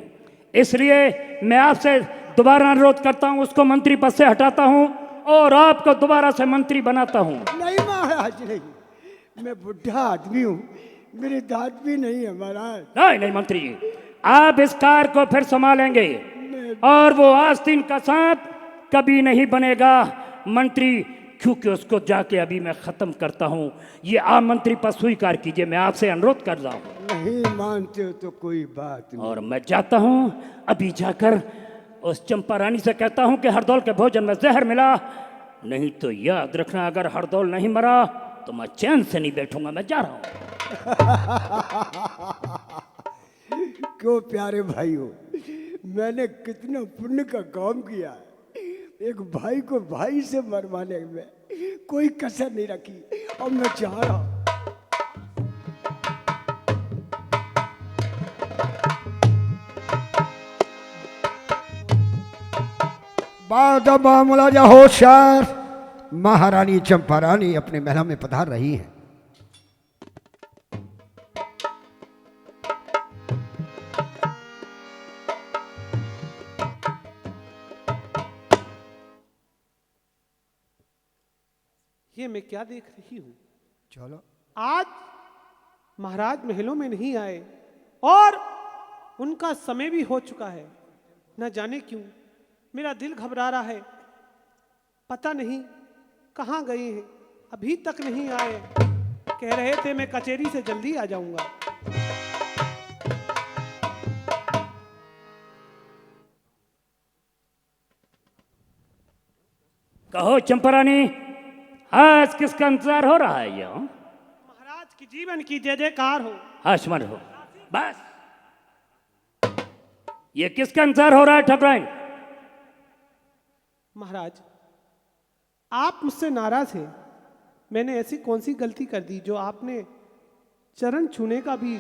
Speaker 5: इसलिए मैं आपसे दोबारा अनुरोध करता हूं, उसको मंत्री पद से हटाता हूं और आपको दोबारा से मंत्री बनाता हूं।
Speaker 2: नहीं महाराज नहीं, मैं बुढ़ा आदमी हूँ, मेरे दांत भी नहीं है महाराज।
Speaker 5: नहीं नहीं मंत्री जी, आप इस कार को फिर संभालेंगे और वो आस्तीन का सांप कभी नहीं बनेगा मंत्री, क्योंकि उसको जाके अभी मैं खत्म करता हूं। ये आप मंत्री पद स्वीकार कीजिए, मैं आपसे अनुरोध कर रहा हूं।
Speaker 2: नहीं मानते हो तो कोई बात नहीं।
Speaker 5: और मैं जाता हूं, अभी जाकर उस चंपा रानी से कहता हूं कि हरदौल के भोजन में जहर मिला, नहीं तो याद रखना अगर हरदौल नहीं मरा तो मैं चैन से नहीं बैठूंगा। मैं जा रहा हूं।
Speaker 2: क्यों प्यारे भाई हो, मैंने कितना पुण्य का काम किया है। एक भाई को भाई से मरवाने में कोई कसर नहीं रखी, और मैं चाह रहा हूं। बाद मामला जा होशियार, महारानी चंपा रानी अपने महल में पधार रही हैं।
Speaker 3: ये मैं क्या देख रही हूं?
Speaker 2: चलो
Speaker 3: आज महाराज महलों में नहीं आए और उनका समय भी हो चुका है। न जाने क्यों मेरा दिल घबरा रहा है, पता नहीं कहाँ गए हैं, अभी तक नहीं आए। कह रहे थे मैं कचहरी से जल्दी आ जाऊंगा।
Speaker 5: कहो चंपा रानी, आज किसका इंतजार हो रहा है? ये
Speaker 3: महाराज की जीवन की जय जयकार हो।
Speaker 5: हाशमन हो बस। ये किसका इंतजार हो रहा है ठकुराइन?
Speaker 3: महाराज आप मुझसे नाराज हैं। मैंने ऐसी कौन सी गलती कर दी जो आपने चरण छूने का भी?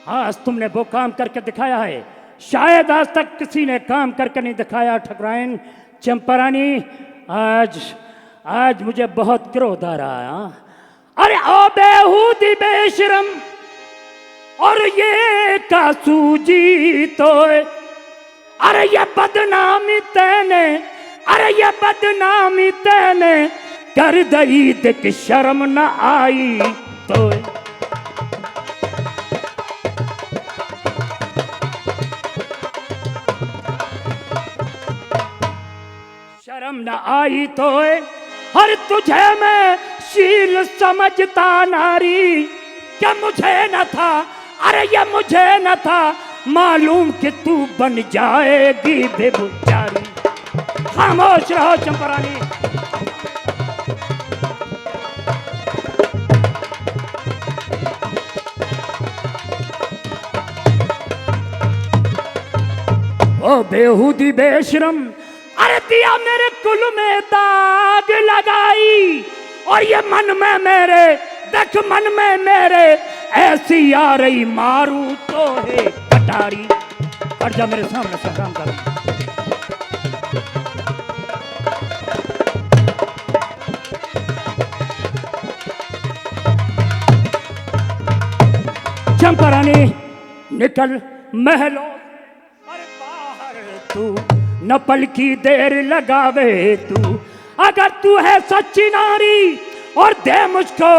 Speaker 5: आज तुमने वो काम करके दिखाया है, शायद आज तक किसी ने काम करके नहीं दिखाया ठकुराइन। चंपा रानी, आज मुझे बहुत क्रोध आ रहा है। अरे ओ बेहूदी बेशरम, और ये का सूजी तो, अरे ये बदनामी तेने, अरे ये बदनामी तेने कर दई देख शर्म न आई तो। शर्म न आई तो, हर तुझे मैं शील समझता नारी, क्या मुझे न था, अरे ये मुझे न था मालूम कि तू बन जाएगी बेबुचारी। खामोश रहो चंपा रानी। ओ बेहूदी बेशरम, अरे दिया मेरे कुल में दाग लगाई, और ये मन में मेरे, देख मन में मेरे ऐसी आ रही मारू तो है कटारी। हट जा मेरे सामने से, काम कर। चंपा रानी निकल महलों, अरे बाहर तू न पल की देर लगावे तू। अगर तू है सच्ची नारी और दे मुझको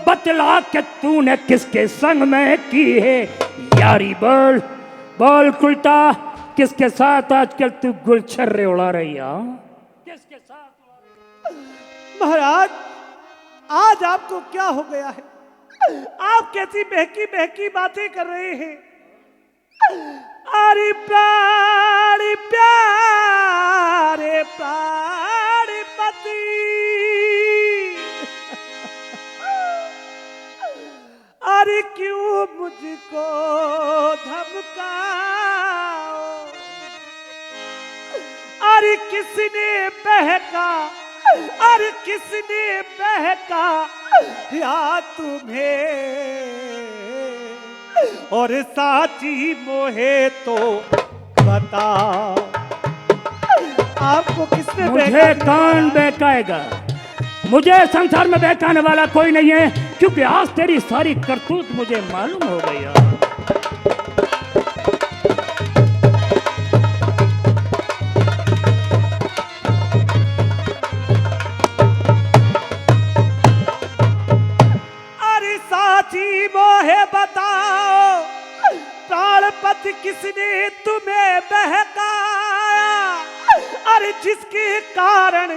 Speaker 5: बतला के तूने किसके संग में की है यारी। बोल बोल कुलटा, किसके साथ आजकल तू गुलछर्रे उड़ा रही है? किसके साथ?
Speaker 3: महाराज आज आपको क्या हो गया है? आप कैसी बहकी बहकी बातें कर रहे हैं? अरे प्राणी प्यारे प्राणपति, अरे क्यों मुझको धमकाओ? अरे किसने बहका, अरे किसने बहका या तुम्हें? और साची मोहे तो बताओ, आपको किसने
Speaker 5: मुझे कौन बहकाएगा? मुझे संसार में बहकाने वाला कोई नहीं है, क्योंकि आज तेरी सारी करतूत मुझे मालूम हो गई है।
Speaker 3: है बताओ, प्राणपति किसने तुम्हें बहकाया? अरे जिसके कारण,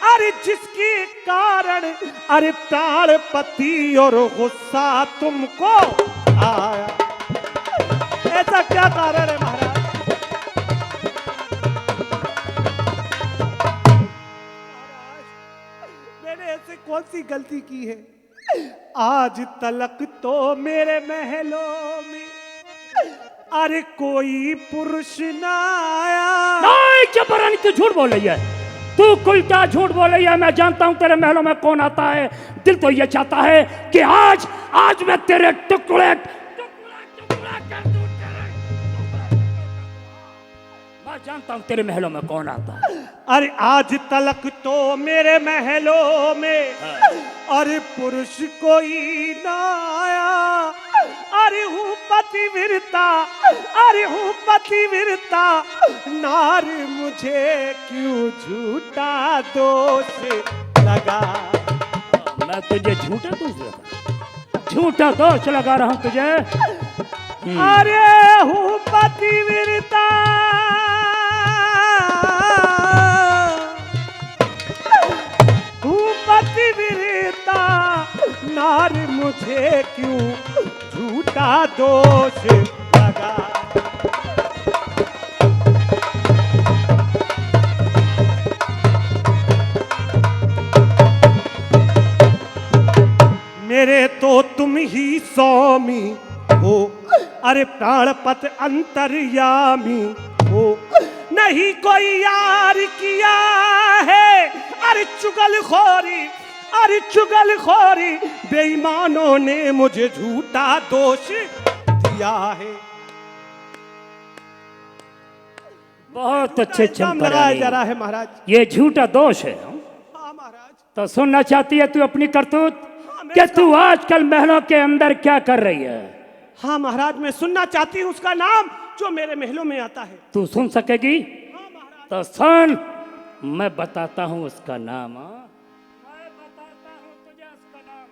Speaker 3: अरे जिसके कारण, अरे प्राणपति और गुस्सा तुमको आया। ऐसा क्या कारण है महाराज? मैंने ऐसे कौन सी गलती की है? आज तलक तो मेरे महलों में अरे कोई पुरुष ना आया।
Speaker 5: नहीं जबरानी, तू झूठ बोल रही है, तू उल्टा झूठ बोल रही है। मैं जानता हूं तेरे महलों में कौन आता है। दिल तो ये चाहता है कि आज मैं तेरे टुकड़े टुकड़ा कर दूं। मैं जानता हूं तेरे महलों में कौन आता है।
Speaker 3: अरे आज तलक तो मेरे महलों में अरे पुरुष कोई ना आया। अरे हूँ पतिव्रता, अरे हूँ पतिव्रता, नार मुझे क्यों झूठा दोष लगा?
Speaker 5: मैं तुझे झूठा दोष लगा रहा हूं तुझे।
Speaker 3: अरे हूँ पतिव्रता, हूँ पतिव्रता, नार मुझे क्यों झूठा दोष लगा? मेरे तो तुम ही स्वामी हो, अरे प्राणपत अंतर्यामी हो। नहीं कोई यार किया है अरे चुगलखोरी, अरे चुगलखोरी, बेईमानों ने मुझे झूठा दोष दिया है।
Speaker 5: बहुत अच्छे
Speaker 3: लगाया जा रहा है महाराज।
Speaker 5: ये झूठा दोष है।
Speaker 3: हाँ महाराज।
Speaker 5: तो सुनना चाहती है तू अपनी करतूत कि तू आजकल महलों के अंदर क्या कर रही है?
Speaker 3: हाँ महाराज, मैं सुनना चाहती हूँ उसका नाम जो मेरे महलों में आता है।
Speaker 5: तू सुन सकेगी?
Speaker 3: हाँ महाराज।
Speaker 5: तो सुन, मैं बताता हूँ उसका नाम। हाँ? मैं बताता हूँ तुझे उसका नाम।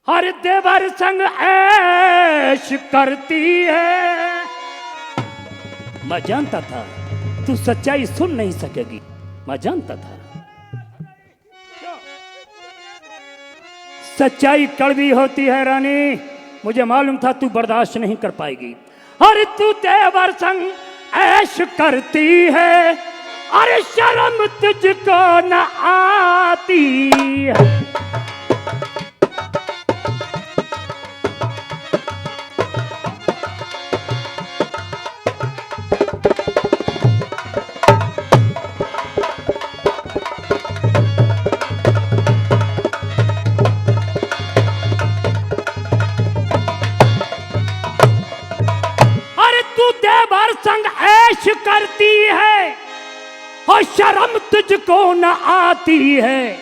Speaker 5: हर देवर संग ऐश करती है। मैं जानता था तू सच्चाई सुन नहीं सकेगी, मैं जानता था। सच्चाई कड़वी होती है रानी, मुझे मालूम था तू बर्दाश्त नहीं कर पाएगी। अरे तू देवर संग ऐश करती है, अरे शर्म तुझको न आती है। संग ऐश करती है और शर्म तुझको न आती है।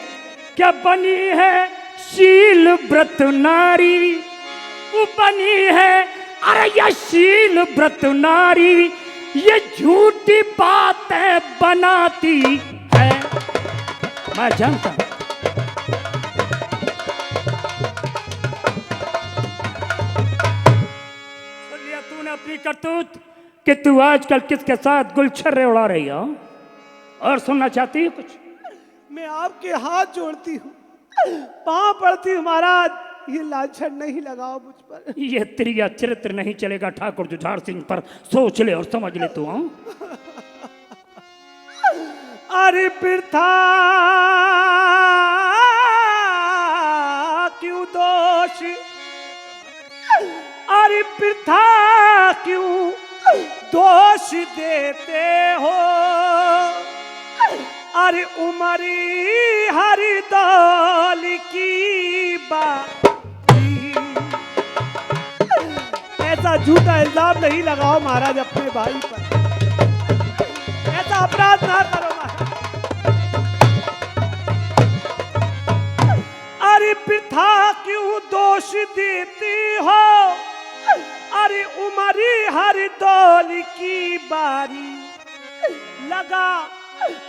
Speaker 5: क्या बनी है शील व्रत नारी, तू बनी है अरे ये शील व्रत नारी, ये झूठी बातें बनाती है। मैं जानता हूं सुन लिया तूने अपनी करतूत कि तू आजकल किसके साथ गुलछर्रे उड़ा रही हो। और सुनना चाहती है कुछ?
Speaker 3: मैं आपके हाथ जोड़ती हूँ, पांव पड़ती हूँ महाराज, ये लाछन नहीं लगाओ मुझ पर।
Speaker 5: ये तेरा चरित्र नहीं चलेगा ठाकुर जुझार सिंह पर, सोच ले और समझ ले तू।
Speaker 3: अरे वृथा क्यों दोष, अरे वृथा क्यों दोष देते हो। अरे उमरी हरि दौल की बाती, ऐसा झूठा इल्जाम नहीं लगाओ महाराज अपने भाई पर, ऐसा अपराध ना करो महाराज। अरे वृथा क्यों दोष देते हो, अरे उमरी हरि दौल की बारी, लगा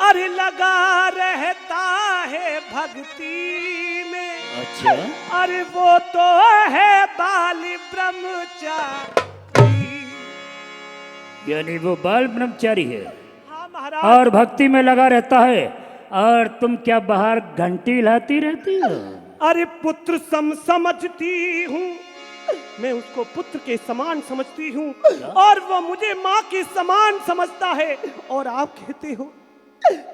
Speaker 3: अरे लगा रहता है भक्ति में।
Speaker 5: अच्छा,
Speaker 3: अरे वो तो है बाल ब्रह्मचारी।
Speaker 5: यानी वो बाल ब्रह्मचारी है
Speaker 3: हाँ महाराज।
Speaker 5: और भक्ति में लगा रहता है, और तुम क्या बाहर घंटी हिलाती रहती हो?
Speaker 3: अरे पुत्र समझती हूँ, मैं उसको पुत्र के समान समझती हूँ और वो मुझे माँ के समान समझता है। और आप कहते हो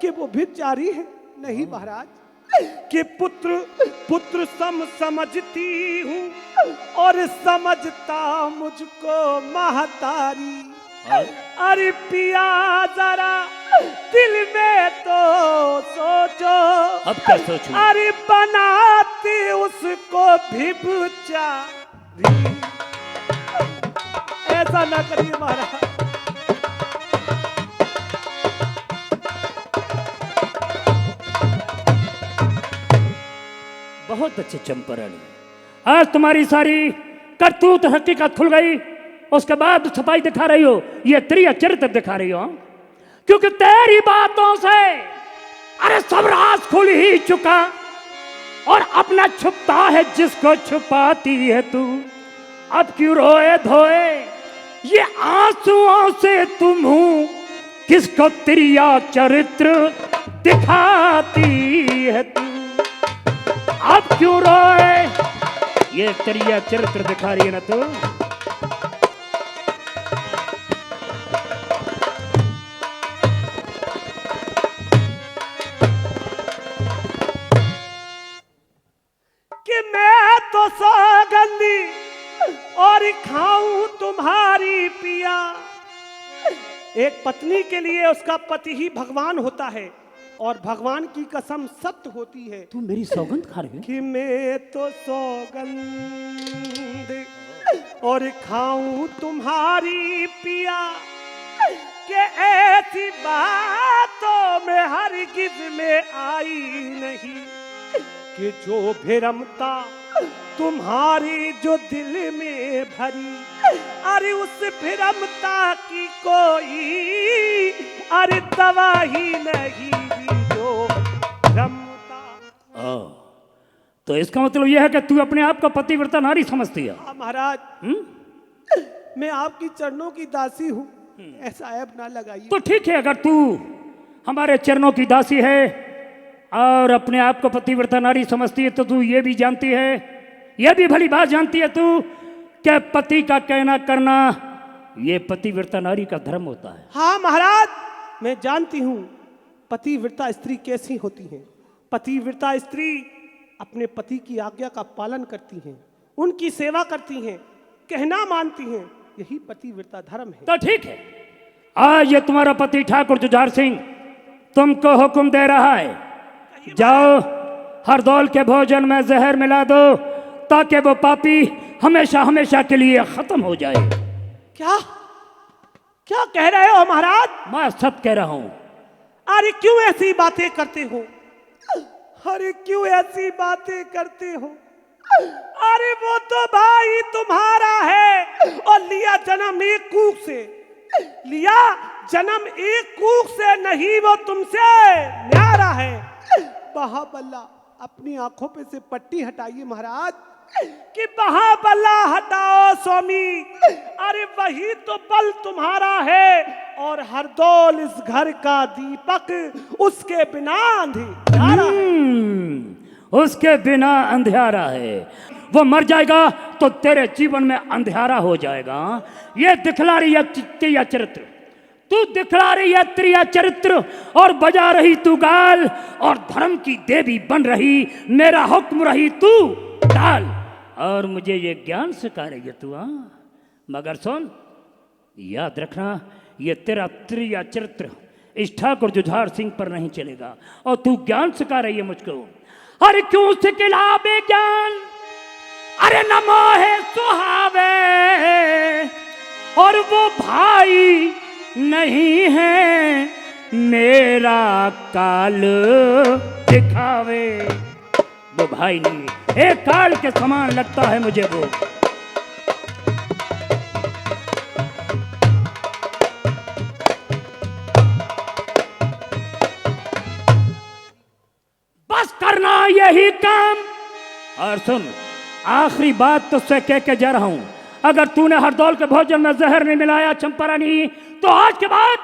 Speaker 3: कि वो भिखारी है। नहीं महाराज, कि पुत्र समझती हूँ और समझता मुझको महतारी। अरे पिया जरा दिल में तो सोचो,
Speaker 5: अब क्या सोचूं?
Speaker 3: अरे बनाते उसको भिखारी। ऐसा ना करिए महाराज।
Speaker 5: बहुत अच्छे चंपारण, आज तुम्हारी सारी करतूत हकीकत खुल गई, उसके बाद सफाई दिखा रही हो, ये त्रिया चरित्र दिखा रही हो। क्योंकि तेरी बातों से अरे सब राज खुल ही चुका, और अपना छुपता है जिसको छुपाती है तू। अब क्यों रोए धोए ये आंसुओं से तुम हूं, किसको त्रिया चरित्र दिखाती है तू। अब क्यों रोए ये त्रिया चरित्र दिखा रही है ना तू।
Speaker 3: कि मैं तो सौगंधी और खाऊं तुम्हारी पिया। एक पत्नी के लिए उसका पति ही भगवान होता है, और भगवान की कसम सत्य होती है।
Speaker 5: तू मेरी सौगंध खा रही है?
Speaker 3: कि मैं तो सौगंध और खाऊं तुम्हारी पिया, कि ऐसी बातों में हरगिज में आई नहीं, कि जो भ्रमता तुम्हारी जो दिल में भरी, अरे उस भ्रमता की कोई अरे दवा ही नहीं जो भ्रमता।
Speaker 5: तो इसका मतलब यह है कि तू अपने आप को पतिव्रता नारी समझती है?
Speaker 3: हाँ महाराज, मैं आपकी चरणों की दासी हूँ, ऐसा ऐब ना लगाइए।
Speaker 5: तो ठीक है, अगर तू हमारे चरणों की दासी है और अपने आप को पतिव्रता नारी समझती है, तो तू ये भी जानती है, यह भी भली बात जानती है तू, कि पति का कहना करना ये पतिव्रता नारी का धर्म होता है।
Speaker 3: हाँ महाराज, मैं जानती हूँ पतिव्रता स्त्री कैसी होती हैं। पतिव्रता स्त्री अपने पति की आज्ञा का पालन करती हैं, उनकी सेवा करती हैं, कहना मानती हैं, यही पतिव्रता धर्म है।
Speaker 5: तो ठीक है, आज ये तुम्हारा पति ठाकुर जुझार सिंह तुमको हुक्म दे रहा है, जाओ हरदौल के भोजन में जहर मिला दो, ताकि वो पापी हमेशा हमेशा के लिए खत्म हो जाए।
Speaker 3: क्या क्या कह रहे हो महाराज?
Speaker 5: मैं सच कह रहा हूं।
Speaker 3: अरे क्यों ऐसी बातें करते हो? अरे क्यों ऐसी बातें करते हो? अरे वो तो भाई तुम्हारा है, और लिया जन्म एक कूक से, लिया जन्म एक कूक से नहीं, वो तुमसे न्यारा है। बहाबल्ला अपनी आंखों पे से पट्टी हटाइए महाराज, कि बहाबल्ला हटाओ स्वामी। अरे वही तो बल तुम्हारा है, और हरदौल इस घर का दीपक, उसके बिना अंधियारा है।
Speaker 5: उसके बिना अंधियारा है। वो मर जाएगा तो तेरे जीवन में अंधियारा हो जाएगा। ये दिखला रही है त्रिया चरित्र, तू दिखला रही है त्रिया चरित्र, और बजा रही तू गाल, और धर्म की देवी बन रही, मेरा हुक्म रही तू डाल, और मुझे ये ज्ञान सिखा रही है तू। मगर सुन, याद रखना, ये तेरा त्रिया चरित्र इस ठाकुर जुझार सिंह पर नहीं चलेगा, और तू ज्ञान सिखा रही है मुझको। अरे क्यों सिखलावे ज्ञान, अरे न मोहे सुहावे, और वो भाई नहीं है मेरा काल दिखावे। वो भाई नहीं, एक काल के समान लगता है मुझे वो। बस करना यही काम। और सुन, आखिरी बात तुझसे कह के जा रहा हूं, अगर तूने हरदौल के भोजन में जहर नहीं मिलाया चंपारानी, तो आज के बाद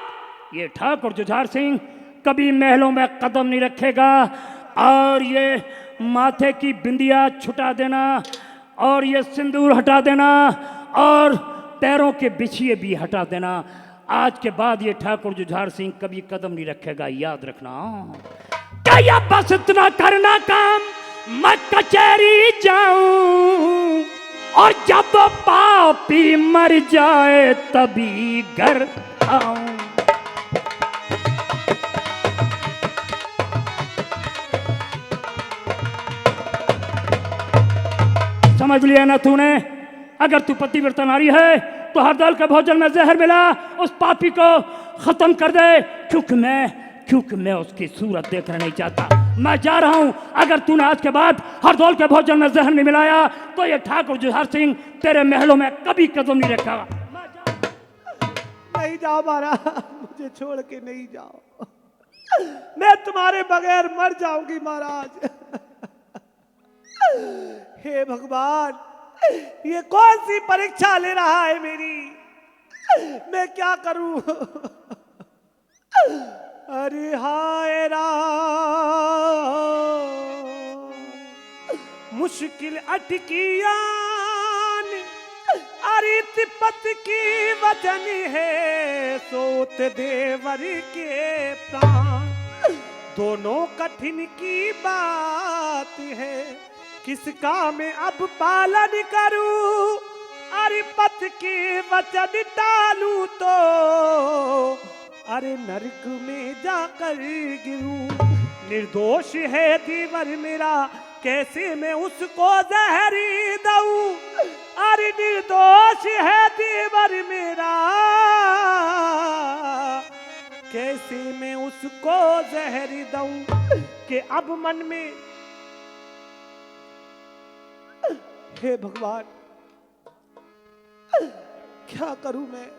Speaker 5: ये ठाकुर जुझार सिंह कभी महलों में कदम नहीं रखेगा। और ये माथे की बिंदिया छुटा देना, और ये सिंदूर हटा देना, और पैरों के बिछिए भी हटा देना। आज के बाद ये ठाकुर जुझार सिंह कभी कदम नहीं रखेगा, याद रखना। क्या या बस इतना करना काम, मैं कचहरी जाऊं, और जब पापी मर जाए तभी घर आऊं। समझ लिया ना तूने? अगर तू पतिव्रता नारी है तो हरदौल के भोजन में जहर मिला, उस पापी को खत्म कर दे, क्योंकि मैं उसकी सूरत देखना नहीं चाहता। मैं जा रहा हूं। अगर तूने आज के बाद हरदौल के भोजन में जहर नहीं मिलाया तो ये ठाकुर जुझार सिंह तेरे महलों में कभी कदम नहीं रखेगा।
Speaker 3: नहीं जाओ महाराज, मुझे छोड़ के नहीं जाओ, मैं तुम्हारे बगैर मर जाऊंगी महाराज। हे भगवान, ये कौन सी परीक्षा ले रहा है मेरी, मैं क्या करूं। अरे हाय राम, मुश्किल अटकियान, अरे तिब्बत की वचन है, सोत देवर के प्राण, दोनों कठिन की बात है, किसका मैं अब पालन करूं, अरे पथ के वचन टालूं तो अरे नरक में जाकर गिरूं। निर्दोष है दीवर मेरा, कैसे मैं उसको जहरी दूं, अरे निर्दोष है दीवर मेरा, कैसे मैं उसको जहरी दूं। कि अब मन में, हे भगवान क्या करूं मैं।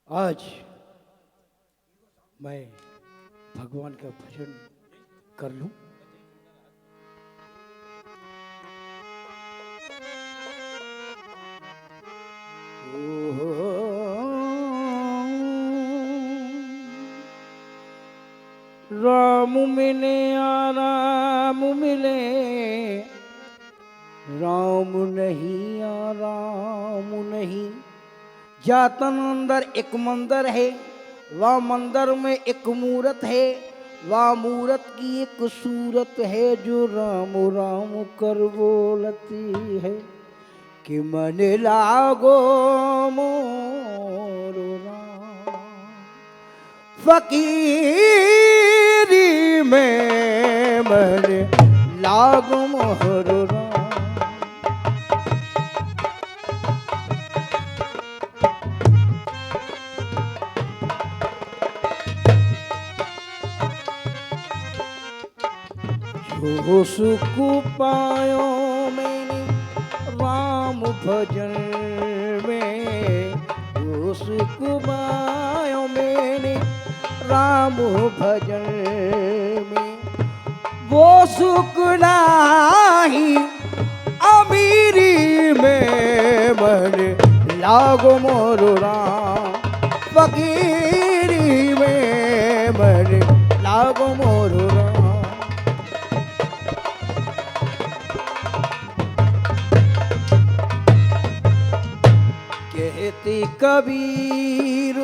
Speaker 4: आज मैं भगवान का भजन कर लूं। राम मिले आराम मिले, राम नहीं आराम नहीं। जातन अंदर एक मंदिर है, वह मंदिर में एक मूरत है, वह मूरत की एक सूरत है जो राम राम कर बोलती है कि मन लागो मोरो राम। फकीरी में मन लागो मोरो राम। जो सुख पायो मैंने राम भजन में, जो सुख पायो मैंने राम भजन में, वो सुख नाही अमीरी में मन लागो मोरो राम। फकीरी में मन लागो मोरो राम। कहते कबीर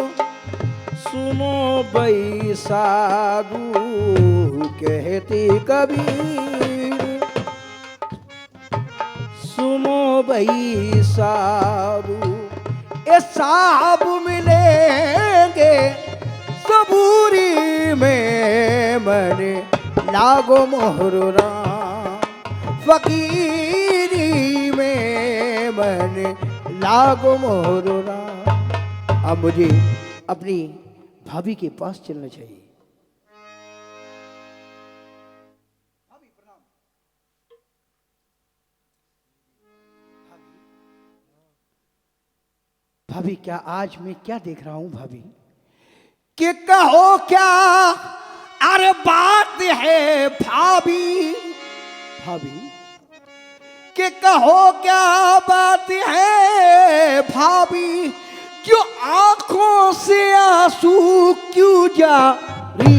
Speaker 4: सुनो भाई साधु, कहते कबीर सुनो भाई साधु, ये साहब मिलेंगे सबूरी में मन लागो मोहरो राम। फकीरी में मन लागो मोहरो राम। अब मुझे अपनी भाभी के पास चलना चाहिए। भाभी क्या आज मैं क्या देख रहा हूं भाभी, कि कहो क्या अरे बात है भाभी, भाभी कि कहो क्या बात है भाभी, जो आंखों से आंसू क्यों जारी।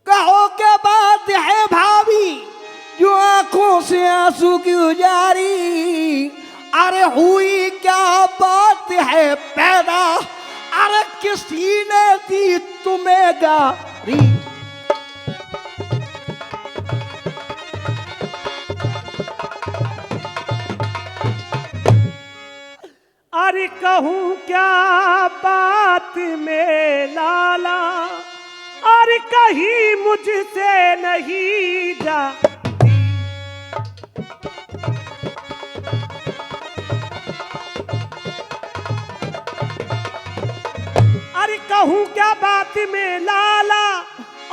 Speaker 4: कहो क्या बात है भाभी, जो आंखों से आंसू क्यों जारी। अरे हुई क्या बात है पैदा, अरे किसी ने दी तुम्हें गारी।
Speaker 3: अरे कहूँ क्या बात में लाला, अरे कहीं मुझसे नहीं जा। अरे कहूँ क्या बात में लाला,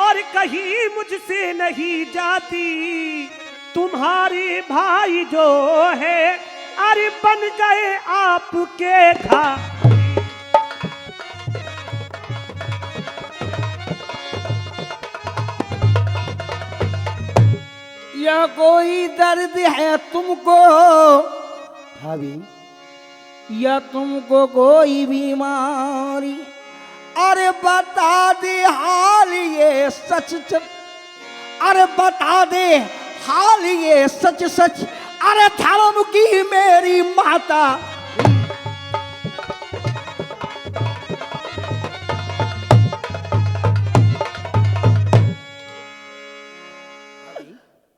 Speaker 3: और कहीं मुझसे नहीं जाती। तुम्हारे भाई जो है अरे बन गए आपके घर।
Speaker 4: या कोई दर्द है तुमको भाभी, या तुमको कोई बीमारी, अरे बता दे हाल ये सच सच, अरे बता दे हाल ये सच सच, अरे धर्म की मेरी माता।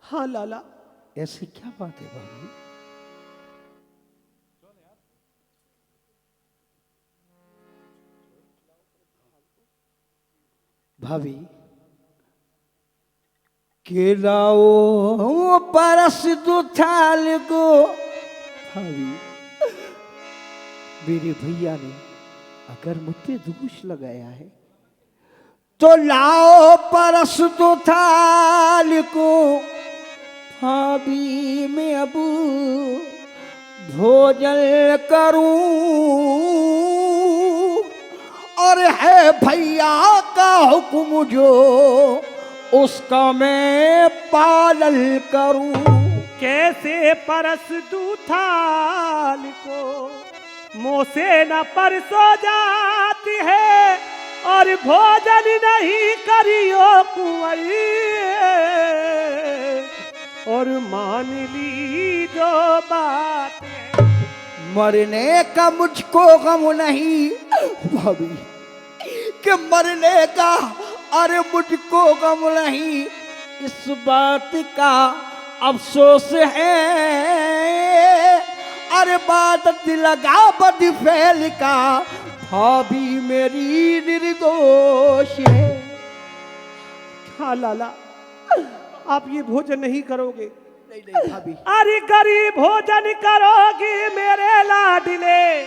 Speaker 3: हाँ लाला,
Speaker 4: ऐसी क्या बात है भाभी? भाभी के लाओ परस दो थाल को, भाभी मेरे भैया ने अगर मुझ पे दोष लगाया है तो लाओ परस दो थाल को। भाभी मैं अब भोजन करूं, और है भैया का हुक्म जो उसका मैं पालन करूं।
Speaker 3: कैसे परस दूं थाल को, मुँह से न परसो जाती है, और भोजन नहीं करियो कुंवरी, और मान ली जो बात है।
Speaker 4: मरने का मुझको गम नहीं भाभी, कि मरने का अरे मुझको गम नहीं, इस बात का अफसोस है। अरे बात लगा बद फैल का, भाभी मेरी निर्दोष है।
Speaker 3: हाँ लाला, आप ये भोजन नहीं करोगे?
Speaker 4: नहीं नहीं भाभी,
Speaker 3: अरे गरीब भोजन करोगी मेरे लाडले,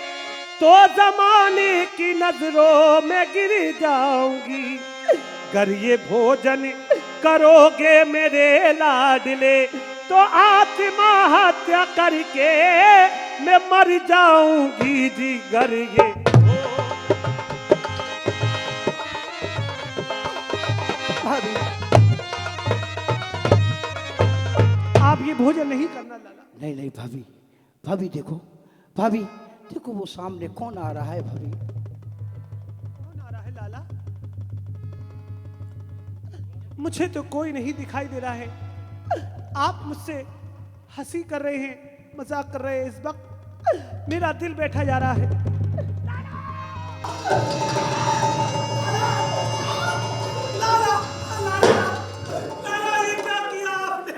Speaker 3: तो जमाने की नजरों में गिर जाऊंगी। अगर ये भोजन करोगे मेरे लाडले, तो आत्मा हत्या करके मैं मर जाऊंगी जिगर ये।
Speaker 4: भाभी
Speaker 3: आप ये भोजन नहीं करना लाला।
Speaker 4: नहीं नहीं भाभी, भाभी देखो, भाभी देखो वो सामने कौन आ रहा है भाभी।
Speaker 3: कौन आ रहा है लाला? मुझे तो कोई नहीं दिखाई दे रहा है। आप मुझसे हंसी कर रहे हैं, मजाक कर रहे हैं। इस वक्त मेरा दिल बैठा जा रहा है। लाला, लाला, लाला, ये क्या किया आपने?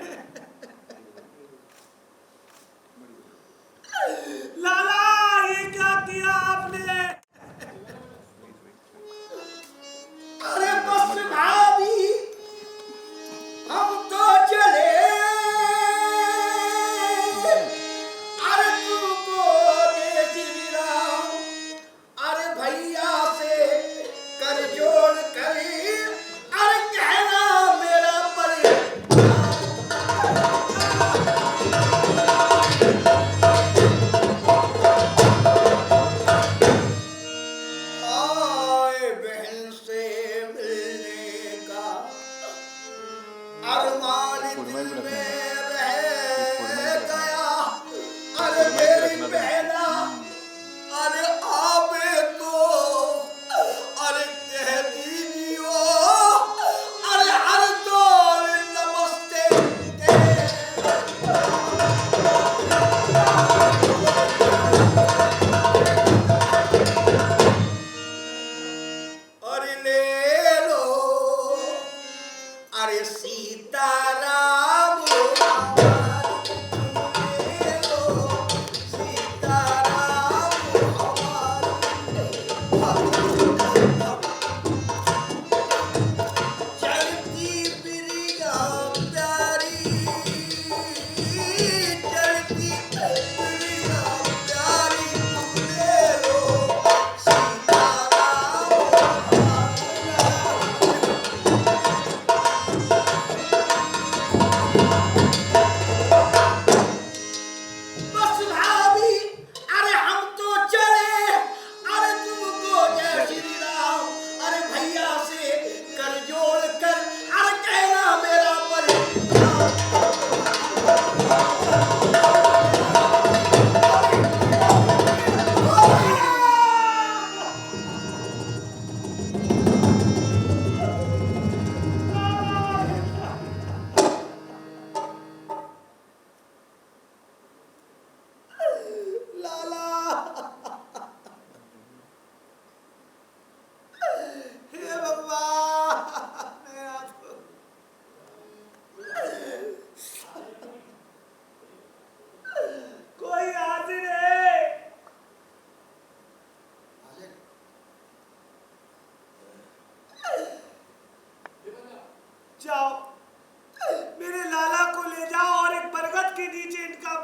Speaker 3: लाला, ये क्या किया आपने?
Speaker 4: अरे बस भाभी, हम तो चले। अरे तुमको देश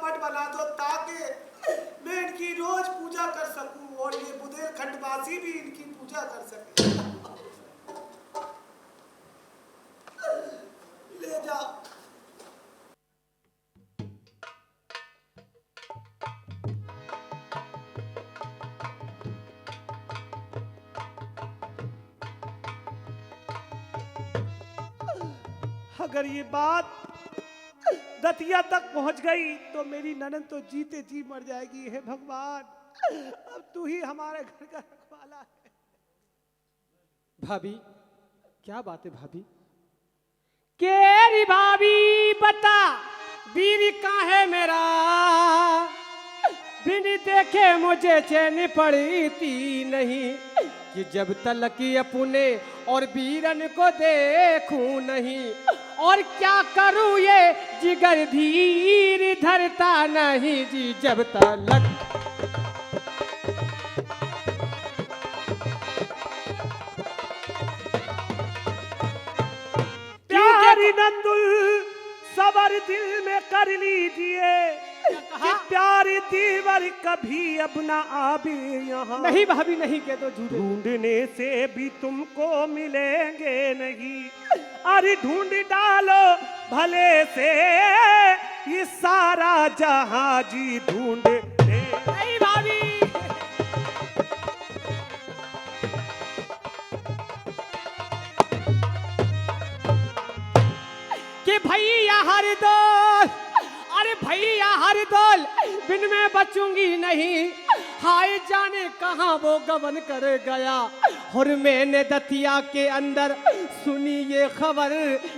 Speaker 3: मठ बना दो ताकि मैं इनकी रोज पूजा कर सकूं और ये बुंदेलखंडवासी भी इनकी पूजा कर सके। ले जाओ। अगर ये बात दतिया तक पहुंच गई तो मेरी ननद तो जीते जी मर जाएगी। हे भगवान, अब तू ही हमारे घर का रखवाला है।
Speaker 6: भाभी, क्या बात है भाभी? केरी भाभी बता, बीरी कहाँ है मेरा? बिन देखे मुझे चैन पड़ी थी नहीं, कि जब तलक अपने और बीरन को देखूं नहीं। और क्या करूं ये जिगर धीर धरता नहीं जी जब तलक।
Speaker 3: प्यारी नंदुल सबर दिल में कर लीजिए कि प्यारी दीवर कभी अब ना आवे यहाँ।
Speaker 6: नहीं भाभी नहीं, कह दो झूठे।
Speaker 3: ढूंढने से भी तुमको मिलेंगे नहीं। अरे ढूंढ डालो भले से ये सारा जहां जी ढूंढ ले।
Speaker 6: नहीं भाभी। कि भैया हर दौल, अरे भैया हर दौल बिन में बचूंगी नहीं। हाय जाने कहाँ वो गबन कर गया। और मैंने दतिया के अंदर सुनी ये खबर,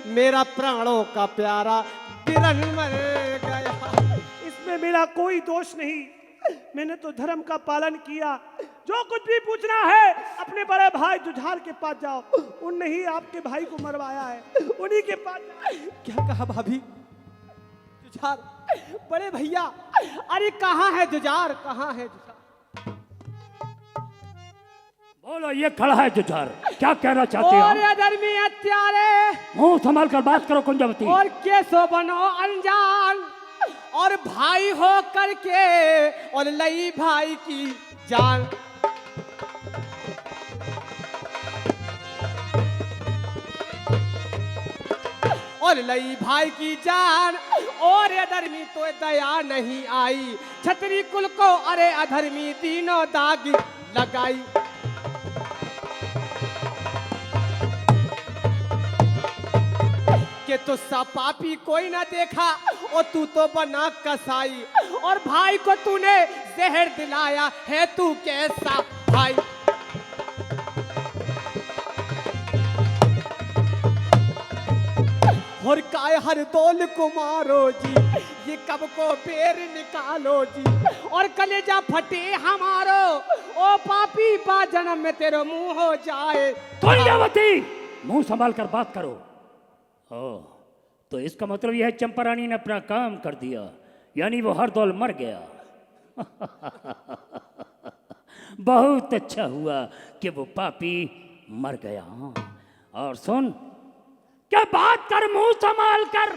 Speaker 6: मेरा प्राणों का प्यारा बिरन मर गया।
Speaker 3: इसमें मेरा कोई दोष नहीं। मैंने तो धर्म का पालन किया। जो कुछ भी पूछना है अपने बड़े भाई जुझार के पास जाओ। उनने ही आपके भाई को मरवाया है, उन्हीं के पास जाओ।
Speaker 6: क्या कहा भाभी? जुझार, बड़े भैया, अरे कहाँ है जुझार? कहाँ है जुझार?
Speaker 5: बोलो, ये खड़ा है जुझार, क्या कहना चाहते
Speaker 6: और
Speaker 5: हो?
Speaker 6: अधर्मी हत्यारे,
Speaker 5: मुंह संभाल कर बात करो कुंजवती।
Speaker 6: और केसो बनो अनजान, और भाई हो करके और लई भाई की जान। और लई भाई की जान, और अधर्मी तो दया नहीं आई। छतरी कुल को अरे अधर्मी तीनों दाग लगाई। के तो सा पापी कोई ना देखा, और तू तो बना कसाई। और भाई को तूने जहर दिलाया है, तू कैसा भाई? और काय हर दौल को मारो जी, ये कब को पैर निकालो जी। और कलेजा फटे हमारो, ओ पापी बा जन्म में तेरे मुंह हो जाए।
Speaker 5: कुंजवती, मुंह संभाल कर बात करो। ओह, तो इसका मतलब यह है चंपारानी ने अपना काम कर दिया, यानी वो हर दौल मर गया। बहुत अच्छा हुआ कि वो पापी मर गया। और सुन, क्या बात कर मुंह संभाल कर,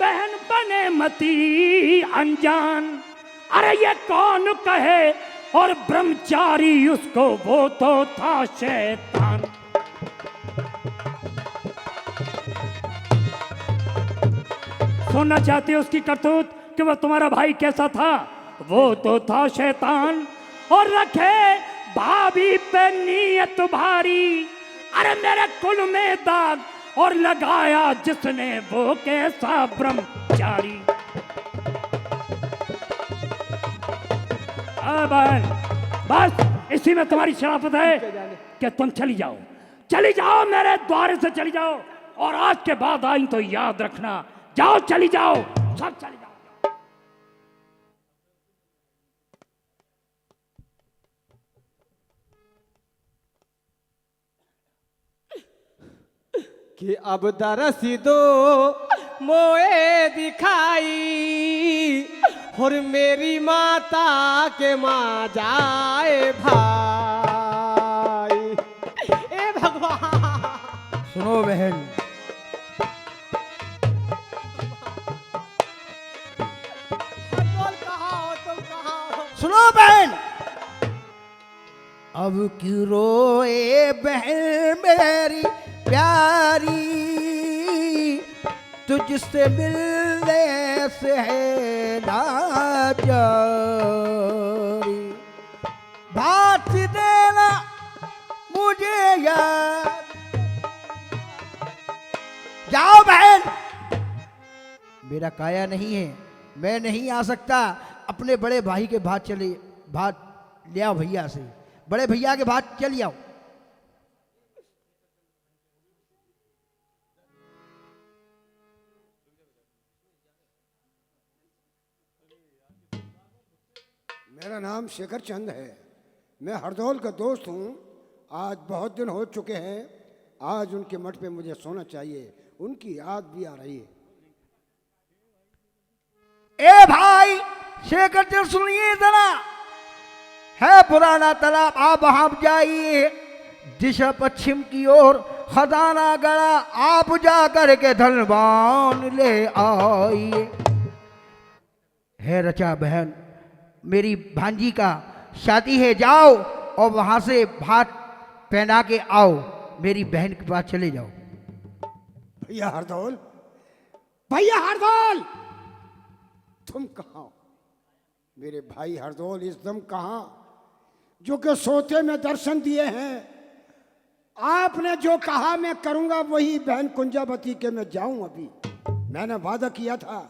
Speaker 5: बहन बने मती अनजान। अरे ये कौन कहे, और ब्रह्मचारी उसको, वो तो था शैतान। सुनना चाहती हो उसकी करतूत कि वह तुम्हारा भाई कैसा था? वो तो था शैतान, और रखे भाभी पे नीयत भारी। अरे मेरे कुल में दाग, और लगाया जिसने वो कैसा ब्रह्मचारी। बहन, बस इसी में तुम्हारी शराफत है कि तुम चली जाओ, चली जाओ, मेरे द्वार से चली जाओ। और आज के बाद आई तो याद रखना, जाओ, चली जाओ, सब चली जाओ।
Speaker 6: कि अब दरस दो मोए दिखाई, और मेरी माता के माँ जाए भाई। ए भगवान,
Speaker 4: सुनो बहन, सुनो बहन, अब क्यों रोए बहन मेरी प्यारी, तुझसे मिलने से है लाचारी, बात देना मुझे याद। जाओ बहन, मेरा काया नहीं है, मैं नहीं आ सकता। अपने बड़े भाई के भात चले, भात ले आओ भैया से, बड़े भैया के भात चल आओ।
Speaker 2: मेरा नाम शेखर चंद है, मैं हरदौल का दोस्त हूँ। आज बहुत दिन हो चुके हैं, आज उनके मठ पे मुझे सोना चाहिए, उनकी याद भी आ रही है।
Speaker 4: ए भाई शेखर चंद, सुनिए जरा, है पुराना तालाब, आप वहां जाइए, दिशा पश्चिम की ओर खजाना गड़ा, आप जा करके धनवान ले आइए। है रचा बहन, मेरी भांजी का शादी है, जाओ और वहां से भात पहना के आओ, मेरी बहन के पास चले जाओ।
Speaker 2: भैया हरदौल,
Speaker 3: भैया हरदौल,
Speaker 2: तुम कहाँ हो? मेरे भाई हरदौल इस दम कहाँ, जो कि सोते में दर्शन दिए हैं। आपने जो कहा मैं करूंगा वही बहन कुंजावती के मैं जाऊं। अभी मैंने वादा किया था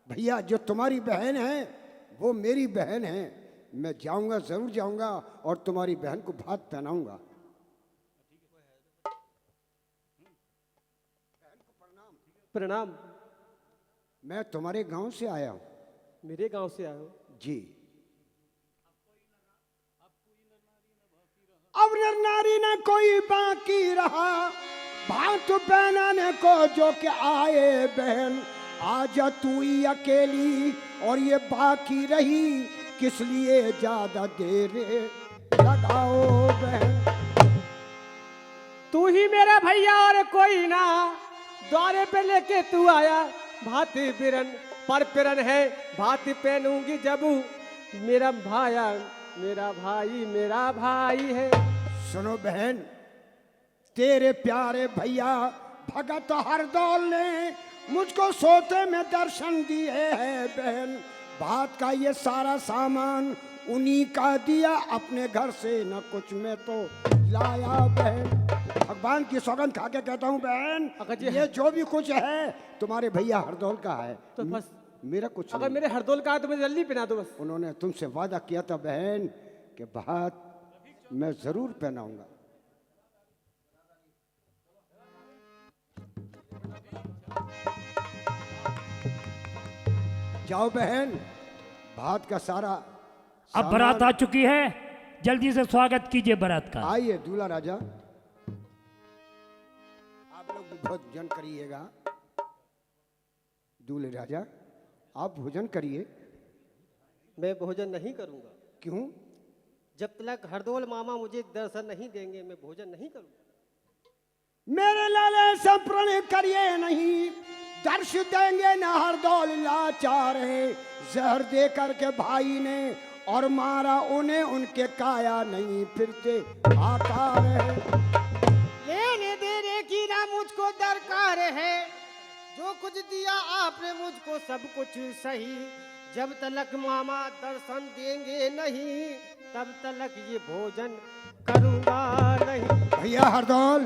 Speaker 2: भैया, जो तुम्हारी बहन है वो मेरी बहन है, मैं जाऊंगा, जरूर जाऊंगा और तुम्हारी बहन को भात पहनाऊंगा।
Speaker 6: प्रणाम।
Speaker 2: मैं तुम्हारे गांव से आया हूं।
Speaker 6: मेरे गांव से आए हो?
Speaker 2: जी।
Speaker 3: अब नर नारी न कोई बाकी रहा, भात पहनाने को जो के आए बहन, आजा तू ही अकेली और ये बाकी रही, किस लिए ज्यादा देर लगाओ बहन।
Speaker 6: तू ही मेरा भैया और कोई ना, द्वारे पे लेके तू आया भाती बिरन, पर पिरन है भाती पहनूंगी जबू, मेरा भाया मेरा भाई है।
Speaker 2: सुनो बहन, तेरे प्यारे भैया भगत हरदौल ने मुझको सोते में दर्शन दिए हैं बहन। भात का ये सारा सामान उन्हीं का दिया, अपने घर से न कुछ में तो लाया बहन। भगवान की सौगंध खा के कहता हूँ बहन,
Speaker 6: अगर
Speaker 2: ये जो भी कुछ है तुम्हारे भैया हरदौल का है,
Speaker 6: तो बस
Speaker 2: मेरा कुछ
Speaker 6: अगर
Speaker 2: नहीं।
Speaker 6: मेरे हरदौल का है तो मुझे जल्दी पहना दो बस।
Speaker 2: उन्होंने तुमसे वादा किया था बहन कि भात मैं जरूर पहनाऊंगा। जाओ बहन, भात का सारा
Speaker 5: अब बारात आ चुकी है, जल्दी से स्वागत कीजिए बारात का।
Speaker 2: आइए दूल्हा राजा, आप लोग भी भोजन करिएगा। दूल्हे राजा आप भोजन करिए।
Speaker 6: मैं भोजन नहीं करूंगा।
Speaker 2: क्यों?
Speaker 6: जब तक हरदौल मामा मुझे दर्शन नहीं देंगे मैं भोजन नहीं करूंगा।
Speaker 3: मेरे लाले से प्रण करिए नहीं, दर्श देंगे न हरदौल लाचार है, जहर दे करके भाई ने और मारा उन्हें, उनके काया नहीं फिरते आकार है।
Speaker 6: लेने देने की ना मुझको दरकार है, जो कुछ दिया आपने मुझको सब कुछ सही, जब तलक मामा दर्शन देंगे नहीं तब तलक ये भोजन करूंगा नहीं।
Speaker 2: भैया हरदौल,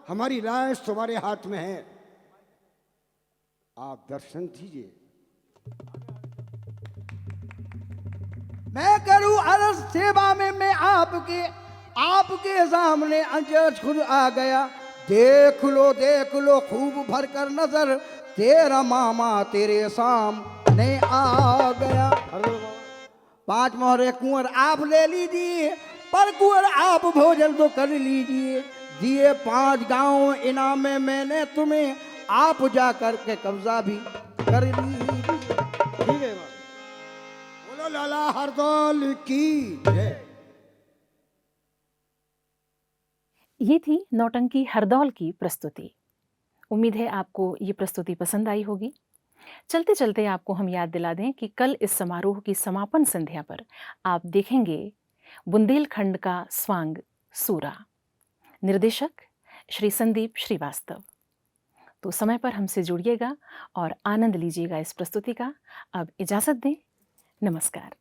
Speaker 2: हमारी राय तुम्हारे हाथ में है, आप दर्शन दीजिए।
Speaker 4: मैं करूं अर्ज सेवा में, मैं आपके सामने अजज खुद आ गया। देख लो खूब भर कर नजर, तेरा मामा तेरे सामने आ गया। 5 मोहरे कुंवर आप ले लीजिए, पर कुंवर आप भोजन तो कर लीजिए। दिए 5 गांव इनाम में मैंने तुम्हें, आप जा करके कब्जा भी कर लीजिए।
Speaker 6: ठीक है
Speaker 2: बोलो लाला हरदौल की जय।
Speaker 1: ये थी नौटंकी हरदौल की प्रस्तुति। उम्मीद है आपको ये प्रस्तुति पसंद आई होगी। चलते चलते आपको हम याद दिला दें कि कल इस समारोह की समापन संध्या पर आप देखेंगे बुंदेलखंड का स्वांग सूरा। निर्देशक श्री संदीप श्रीवास्तव। तो समय पर हमसे जुड़िएगा और आनंद लीजिएगा इस प्रस्तुति का। अब इजाज़त दें। नमस्कार।